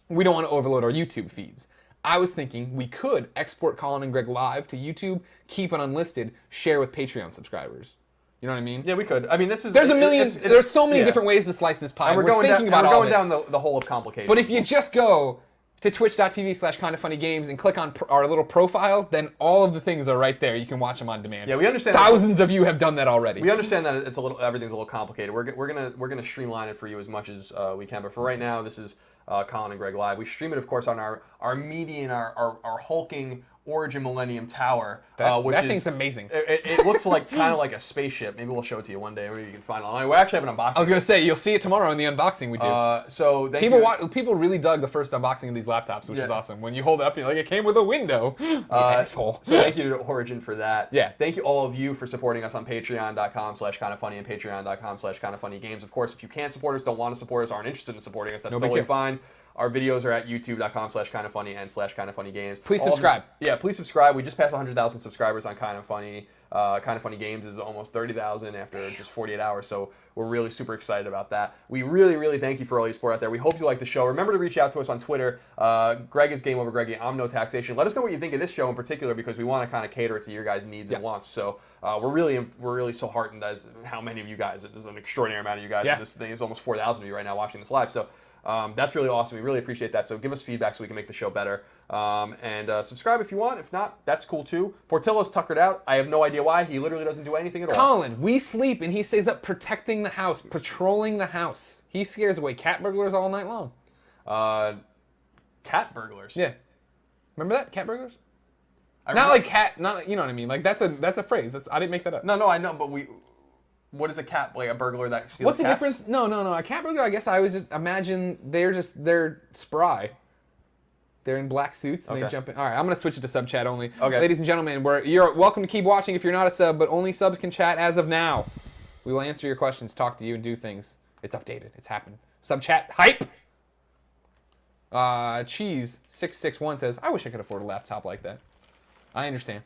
We don't want to overload our YouTube feeds. I was thinking we could export Colin and Greg Live to YouTube, keep it unlisted, share with Patreon subscribers. You know what I mean? Yeah, we could. I mean, this is... There's a million... There's so many different ways to slice this pie. And we're going down the hole of complication. But if you just go to twitch.tv/kindoffunnygames and click on our little profile, then all of the things are right there. You can watch them on demand. Yeah, we understand. Thousands of you have done that already. We understand that everything's a little complicated. We're gonna streamline it for you as much as we can. But for right now, this is Colin and Greg Live. We stream it, of course, on our median, our hulking Origin Millennium Tower, which that thing's amazing. It looks like kind of like a spaceship. Maybe we'll show it to you one day. Maybe you can find it online. We actually have an unboxing. I was gonna say you'll see it tomorrow in the unboxing we do. So people really dug the first unboxing of these laptops, which is awesome. When you hold it up, you're like, it came with a window. Asshole. So thank you to Origin for that. Yeah. Thank you all of you for supporting us on patreon.com/kindoffunny and patreon.com/kindoffunnygames. Of course, if you can't support us, don't want to support us, aren't interested in supporting us, that's totally fine. Our videos are at youtube.com/kindoffunny and /kindoffunnygames. Please subscribe. Please subscribe. We just passed 100,000 subscribers on Kind of Funny. Kind of Funny Games is almost 30,000 after just 48 hours, so we're really super excited about that. We really, really thank you for all your support out there. We hope you like the show. Remember to reach out to us on Twitter. Greg is Game Over Greggy. I'm No Taxation. Let us know what you think of this show in particular, because we want to kind of cater it to your guys' needs and wants. So we're really so heartened as how many of you guys. This is an extraordinary amount of you guys. Yeah. This thing is almost 4,000 of you right now watching this live. So. That's really awesome. We really appreciate that. So give us feedback so we can make the show better. And subscribe if you want. If not, that's cool too. Portillo's tuckered out. I have no idea why. He literally doesn't do anything at all. Colin, we sleep and he stays up protecting the house, patrolling the house. He scares away cat burglars all night long. Cat burglars? Yeah. Remember that? Cat burglars? Not like cat, not you know what I mean. Like that's a phrase. I didn't make that up. No, I know, but what is a cat, like a burglar that steals What's the cats? difference? No. A cat burglar, I guess I was just imagine they're spry. They're in black suits and they jump in. All right, I'm going to switch it to sub chat only. Okay. Ladies and gentlemen, you're welcome to keep watching if you're not a sub, but only subs can chat as of now. We will answer your questions, talk to you, and do things. It's updated. It's happened. Sub chat hype. Cheese661 says, I wish I could afford a laptop like that. I understand.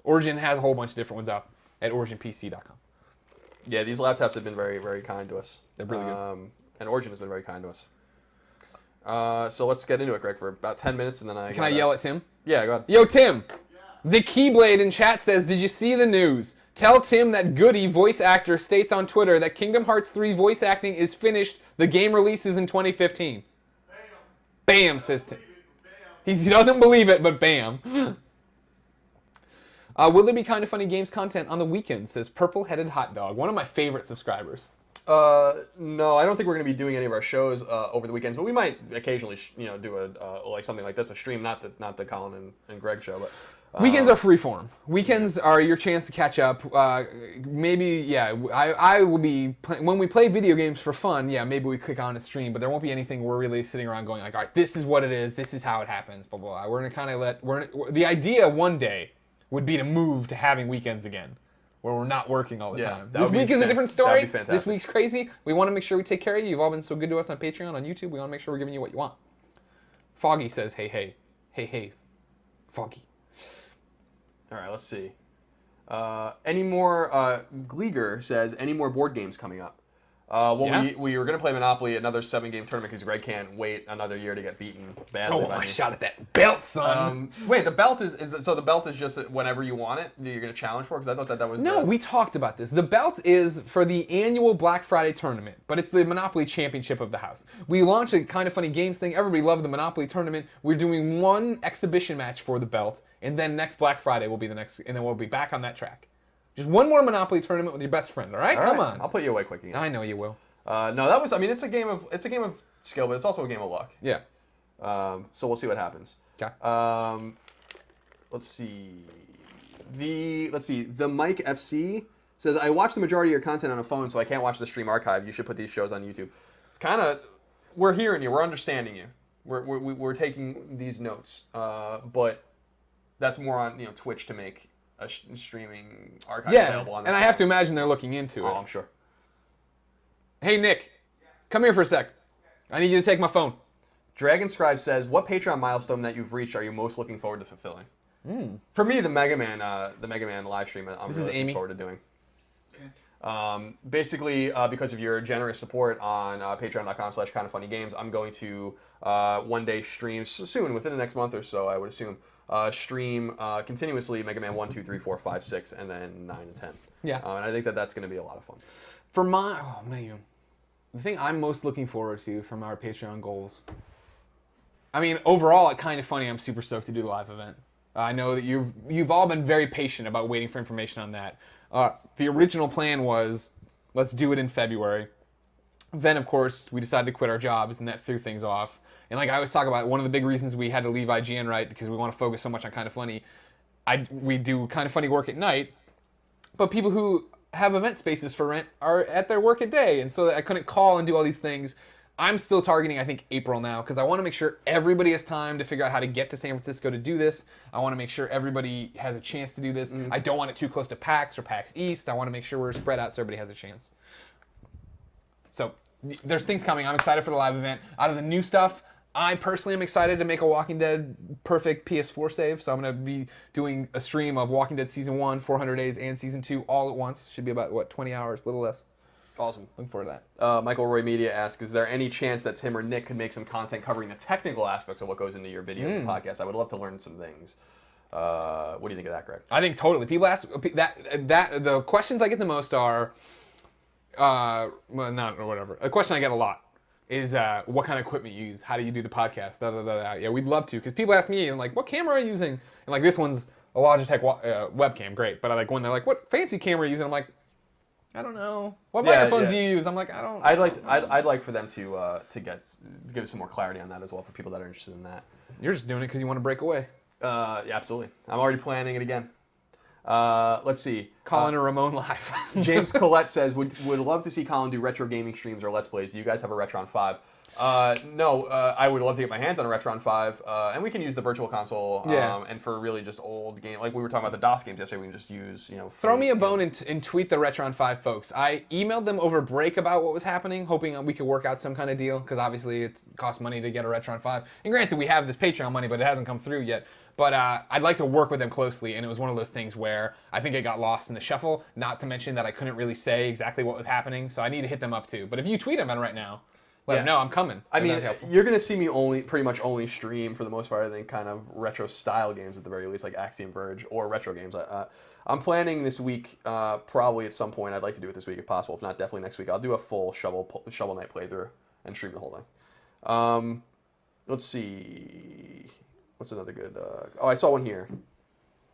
Origin has a whole bunch of different ones out at originpc.com. Yeah, these laptops have been very, very kind to us. They're really good. And Origin has been very kind to us. So let's get into it, Greg, for about 10 minutes, and then Can I yell at Tim? Yeah, go ahead. Yo, Tim. The Keyblade in chat says, did you see the news? Tell Tim that Goody, voice actor, states on Twitter that Kingdom Hearts 3 voice acting is finished. The game releases in 2015. Bam, says Tim. He doesn't believe it, but bam. Will there be Kind of Funny Games content on the weekend, says Purple-Headed Hot Dog, one of my favorite subscribers. No, I don't think we're going to be doing any of our shows over the weekends, but we might occasionally, do a like something like this, a stream, not the Colin and Greg show, but. Weekends are free form. Weekends are your chance to catch up. Maybe, yeah, I will be, when we play video games for fun, yeah, maybe we click on a stream, but there won't be anything we're really sitting around going like, all right, this is what it is, this is how it happens, blah, blah, blah. We're going to kind of the idea one day would be to move to having weekends again, where we're not working all the time. This week is a different story. This week's crazy. We want to make sure we take care of you. You've all been so good to us on Patreon, on YouTube. We want to make sure we're giving you what you want. Foggy says, hey, Foggy. All right, let's see. Any more? Gleeger says, any more board games coming up? We were going to play Monopoly, another 7-game tournament, because Greg can't wait another year to get beaten badly. Oh, my shot at that belt, son. Wait, the belt is so the belt is just whenever you want it, you're going to challenge for? Because I thought that was No, we talked about this. The belt is for the annual Black Friday tournament, but it's the Monopoly Championship of the house. We launched a Kind of Funny Games thing. Everybody loved the Monopoly tournament. We're doing one exhibition match for the belt, and then next Black Friday will be the next, and then we'll be back on that track. Just one more Monopoly tournament with your best friend, all right? Come on. I'll put you away quick again. I know you will. No, that was. I mean, it's a game of skill, but it's also a game of luck. Yeah. So we'll see what happens. Okay. Let's see. The Mike FC says, I watch the majority of your content on a phone, so I can't watch the stream archive. You should put these shows on YouTube. It's kind of, we're hearing you, we're understanding you, we're taking these notes, but that's more on Twitch to make a streaming archive available on the and I have to imagine they're looking into it. Oh, I'm sure. Hey, Nick, come here for a sec. I need you to take my phone. Dragon Scribe says, what Patreon milestone that you've reached are you most looking forward to fulfilling? For me, the Mega Man live stream, I'm really looking forward to doing. Okay. Basically, because of your generous support on patreon.com/kindoffunnygames, I'm going to one day stream soon, within the next month or so, I would assume, stream continuously Mega Man 1, 2, 3, 4, 5, 6, and then 9 and 10. Yeah. And I think that's going to be a lot of fun. For the thing I'm most looking forward to from our Patreon goals, I mean, overall, at Kind of Funny, I'm super stoked to do the live event. I know that you've all been very patient about waiting for information on that. The original plan was, let's do it in February. Then, of course, we decided to quit our jobs, and that threw things off. And like I always talk about, one of the big reasons we had to leave IGN, right, because we want to focus so much on Kind of Funny. We do Kind of Funny work at night, but people who have event spaces for rent are at their work at day, and so I couldn't call and do all these things. I'm still targeting, I think, April now, because I want to make sure everybody has time to figure out how to get to San Francisco to do this. I want to make sure everybody has a chance to do this. I don't want it too close to PAX or PAX East. I want to make sure we're spread out so everybody has a chance. So there's things coming. I'm excited for the live event. Out of the new stuff, I personally am excited to make a Walking Dead perfect PS4 save. So I'm going to be doing a stream of Walking Dead Season 1, 400 Days, and Season 2 all at once. Should be about, 20 hours, a little less. Awesome. Looking forward to that. Michael Roy Media asks, is there any chance that Tim or Nick could make some content covering the technical aspects of what goes into your videos and podcasts? I would love to learn some things. What do you think of that, Greg? I think totally. People ask that the questions I get the most are, well, not or whatever. A question I get a lot is what kind of equipment you use? How do you do the podcast? Da, da, da, da. Yeah, we'd love to, because people ask me, and like, what camera are you using? And like, this one's a Logitech webcam, great. But when they're like, what fancy camera are you using? I'm like, I don't know. What microphones do you use? I'm like, I don't. I'd like for them to give us some more clarity on that as well, for people that are interested in that. You're just doing it because you want to break away. Yeah, absolutely. I'm already planning it again. Let's see. Colin and Ramon live. James Collette says, would love to see Colin do retro gaming streams or Let's Plays. Do you guys have a Retron 5? No, I would love to get my hands on a Retron 5, and we can use the Virtual Console, and for really just old game, like we were talking about the DOS games yesterday, we can just use, Throw me a bone and tweet the Retron 5 folks. I emailed them over break about what was happening, hoping we could work out some kind of deal, because obviously it costs money to get a Retron 5. And granted, we have this Patreon money, but it hasn't come through yet. But I'd like to work with them closely, and it was one of those things where I think it got lost in the shuffle, not to mention that I couldn't really say exactly what was happening, so I need to hit them up too. But if you tweet them right now, let them know I'm coming. I mean, you're going to see me pretty much only stream, for the most part, I think, kind of retro-style games at the very least, like Axiom Verge or retro games. I'm planning this week, probably at some point, I'd like to do it this week if possible, if not definitely next week, I'll do a full Shovel Knight playthrough and stream the whole thing. Let's see. What's another good... I saw one here.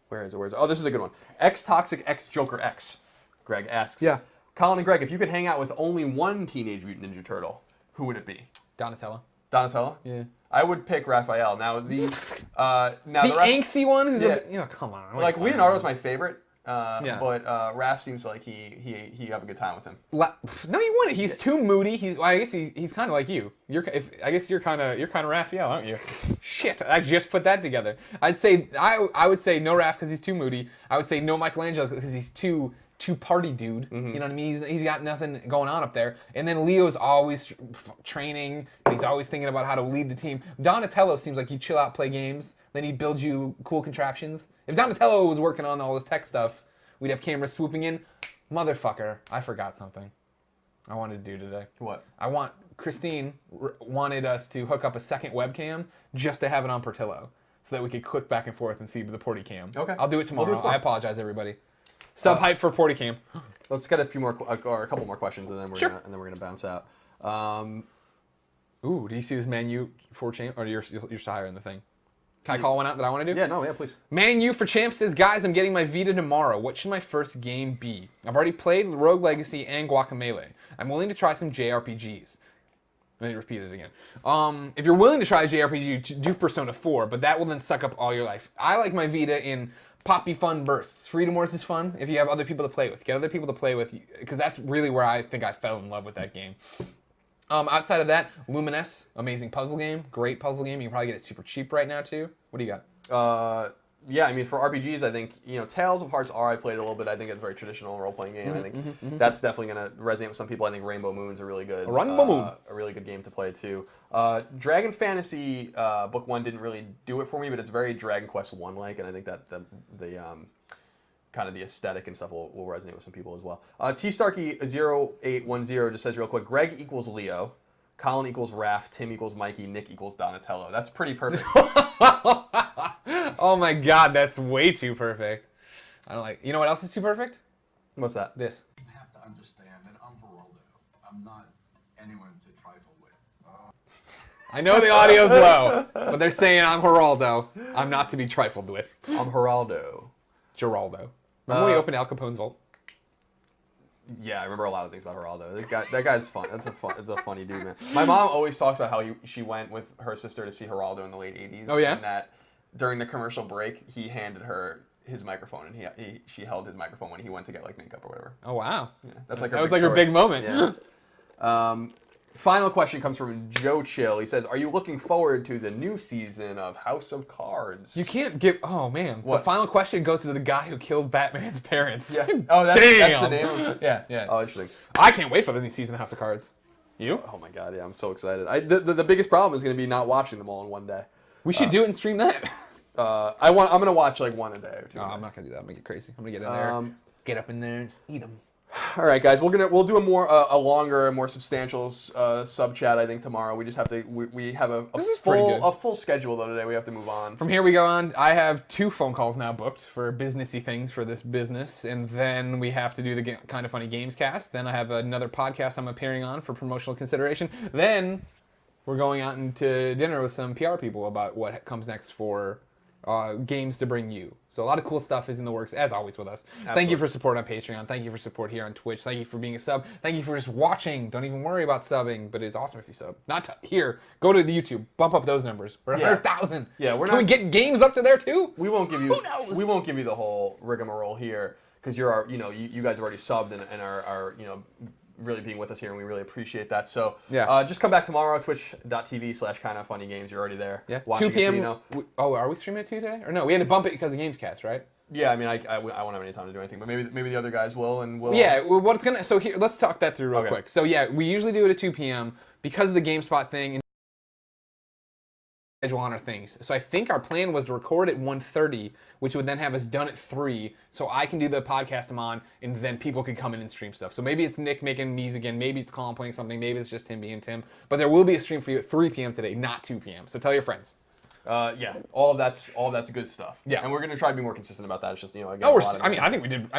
Where is it? Oh, this is a good one. X-Toxic X Joker X, Greg asks. Yeah. Colin and Greg, if you could hang out with only one Teenage Mutant Ninja Turtle, who would it be? Donatello. Donatello? Yeah. I would pick Raphael. Now the Angsty one who's come on. Like Leonardo's my favorite. Yeah. But Raph seems like he have a good time with him. No, you wouldn't. He's too moody. I guess he's kind of like you. I guess you're kind of Raphael, aren't you? Shit, I just put that together. I'd say I would say no Raph because he's too moody. I would say no Michelangelo because he's too party dude. You know what I mean? He's got nothing going on up there. And then Leo's always training. He's always thinking about how to lead the team. Donatello seems like he'd chill out, play games. Then he'd build you cool contraptions. If Donatello was working on all this tech stuff, we'd have cameras swooping in. Motherfucker, I forgot something I wanted to do today. What? Christine wanted us to hook up a second webcam just to have it on Portillo so that we could click back and forth and see the Porty cam. Okay. I'll do it tomorrow. We'll do it tomorrow. I apologize, everybody. Sub hype for Porty cam. Let's get a few more or a couple more questions, and then we're Sure. gonna bounce out. Ooh, do you see this Man U for champ? Or you're still higher in the thing? Can I call one out that I want to do? Yeah, please. Man U for champ says, guys, I'm getting my Vita tomorrow. What should my first game be? I've already played Rogue Legacy and Guacamelee. I'm willing to try some JRPGs. Let me repeat it again. If you're willing to try a JRPG, do Persona 4, but that will then suck up all your life. I like my Vita in poppy fun bursts. Freedom Wars is fun if you have other people to play with. Get other people to play with, because that's really where I think I fell in love with that game. Outside of that, Lumines, amazing puzzle game, great puzzle game. You can probably get it super cheap right now too. What do you got? Yeah, I mean, for RPGs, I think, Tales of Hearts R, I played a little bit. I think it's a very traditional role-playing game. I think that's definitely going to resonate with some people. I think Rainbow Moon's a really good a really good game to play, too. Dragon Fantasy Book 1 didn't really do it for me, but it's very Dragon Quest 1-like, and I think that the kind of the aesthetic and stuff will resonate with some people as well. T-Starkey0810 just says real quick, Greg equals Leo, Colin equals Raph, Tim equals Mikey, Nick equals Donatello. That's pretty perfect. Oh my god, that's way too perfect. I don't like. You know what else is too perfect? What's that? This. You have to understand that I'm Geraldo. I'm not anyone to trifle with. I know the audio's low, but they're saying I'm Geraldo. I'm not to be trifled with. I'm Geraldo. Geraldo. Remember when we opened Al Capone's vault? Yeah, I remember a lot of things about Geraldo. That guy's fun. It's a funny dude, man. My mom always talks about how she went with her sister to see Geraldo in the late '80s. Oh yeah. And that during the commercial break, he handed her his microphone, and she held his microphone when he went to get like makeup or whatever. Oh wow. Yeah, that's like that was like her big moment. Yeah. Final question comes from Joe Chill. He says, "Are you looking forward to the new season of House of Cards?" You can't give. Oh man. What? The final question goes to the guy who killed Batman's parents. Yeah. Oh, that's the name of it. Yeah. Oh, interesting. I can't wait for the new season of House of Cards. You? Oh my god, yeah, I'm so excited. The biggest problem is going to be not watching them all in one day. We should do it and stream that. I'm going to watch like one a day or two. No, I'm not gonna do that. I'm gonna get crazy. I'm gonna get in there, get up in there, and just eat them. All right, guys, we'll do a longer, more substantial sub chat. I think tomorrow. We just have to we have a full schedule though today. We have to move on. From here we go on. I have 2 phone calls now booked for businessy things for this business, and then we have to do the Kind of Funny Games cast. Then I have another podcast I'm appearing on for promotional consideration. Then we're going out into dinner with some PR people about what comes next for games to bring you. So a lot of cool stuff is in the works, as always, with us. Absolutely. Thank you for support on Patreon. Thank you for support here on Twitch. Thank you for being a sub. Thank you for just watching. Don't even worry about subbing, but it's awesome if you sub. Here, go to the YouTube. Bump up those numbers. We're at 100,000. Yeah, Can we get games up to there too? We won't give you. Who knows? We won't give you the whole rigmarole here because you're our. You guys have already subbed and are really being with us here, and we really appreciate that. So just come back tomorrow, twitch.tv/kindoffunnygames. You're already there. Yeah. Watching 2 p.m. So are we streaming at 2 today? Or no, we had to bump it because of Gamescast, right? Yeah, I mean, I won't have any time to do anything, but maybe the other guys will, and we'll. Yeah, well, what's gonna. So here, let's talk that through real Okay. quick. So yeah, we usually do it at 2 p.m. because of the GameSpot thing. Schedule on our things. So I think our plan was to record at 1:30, which would then have us done at 3, so I can do the podcast I'm on, and then people can come in and stream stuff. So maybe it's Nick making me's again, maybe it's Colin playing something, maybe it's just him being Tim. But there will be a stream for you at 3 p.m. today, not 2 p.m. So tell your friends. Yeah, all of that's good stuff. Yeah, and we're gonna try to be more consistent about that. It's just again. Oh, I think we did.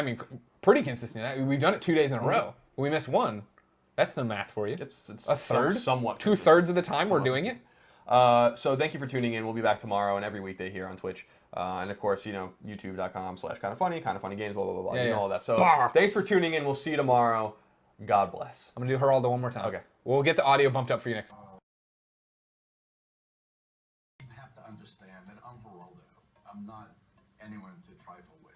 Pretty consistent. We've done it 2 days in a row. We missed one. That's some math for you. It's a third, somewhat 2/3 of the time we're doing it. So thank you for tuning in. We'll be back tomorrow and every weekday here on Twitch. And of course, youtube.com/kindoffunny, kindoffunnygames, blah, blah, blah, blah. Yeah, all that. So thanks for tuning in. We'll see you tomorrow. God bless. I'm gonna do Geraldo one more time. Okay. We'll get the audio bumped up for you next. You have to understand that I'm Geraldo. I'm not anyone to trifle with.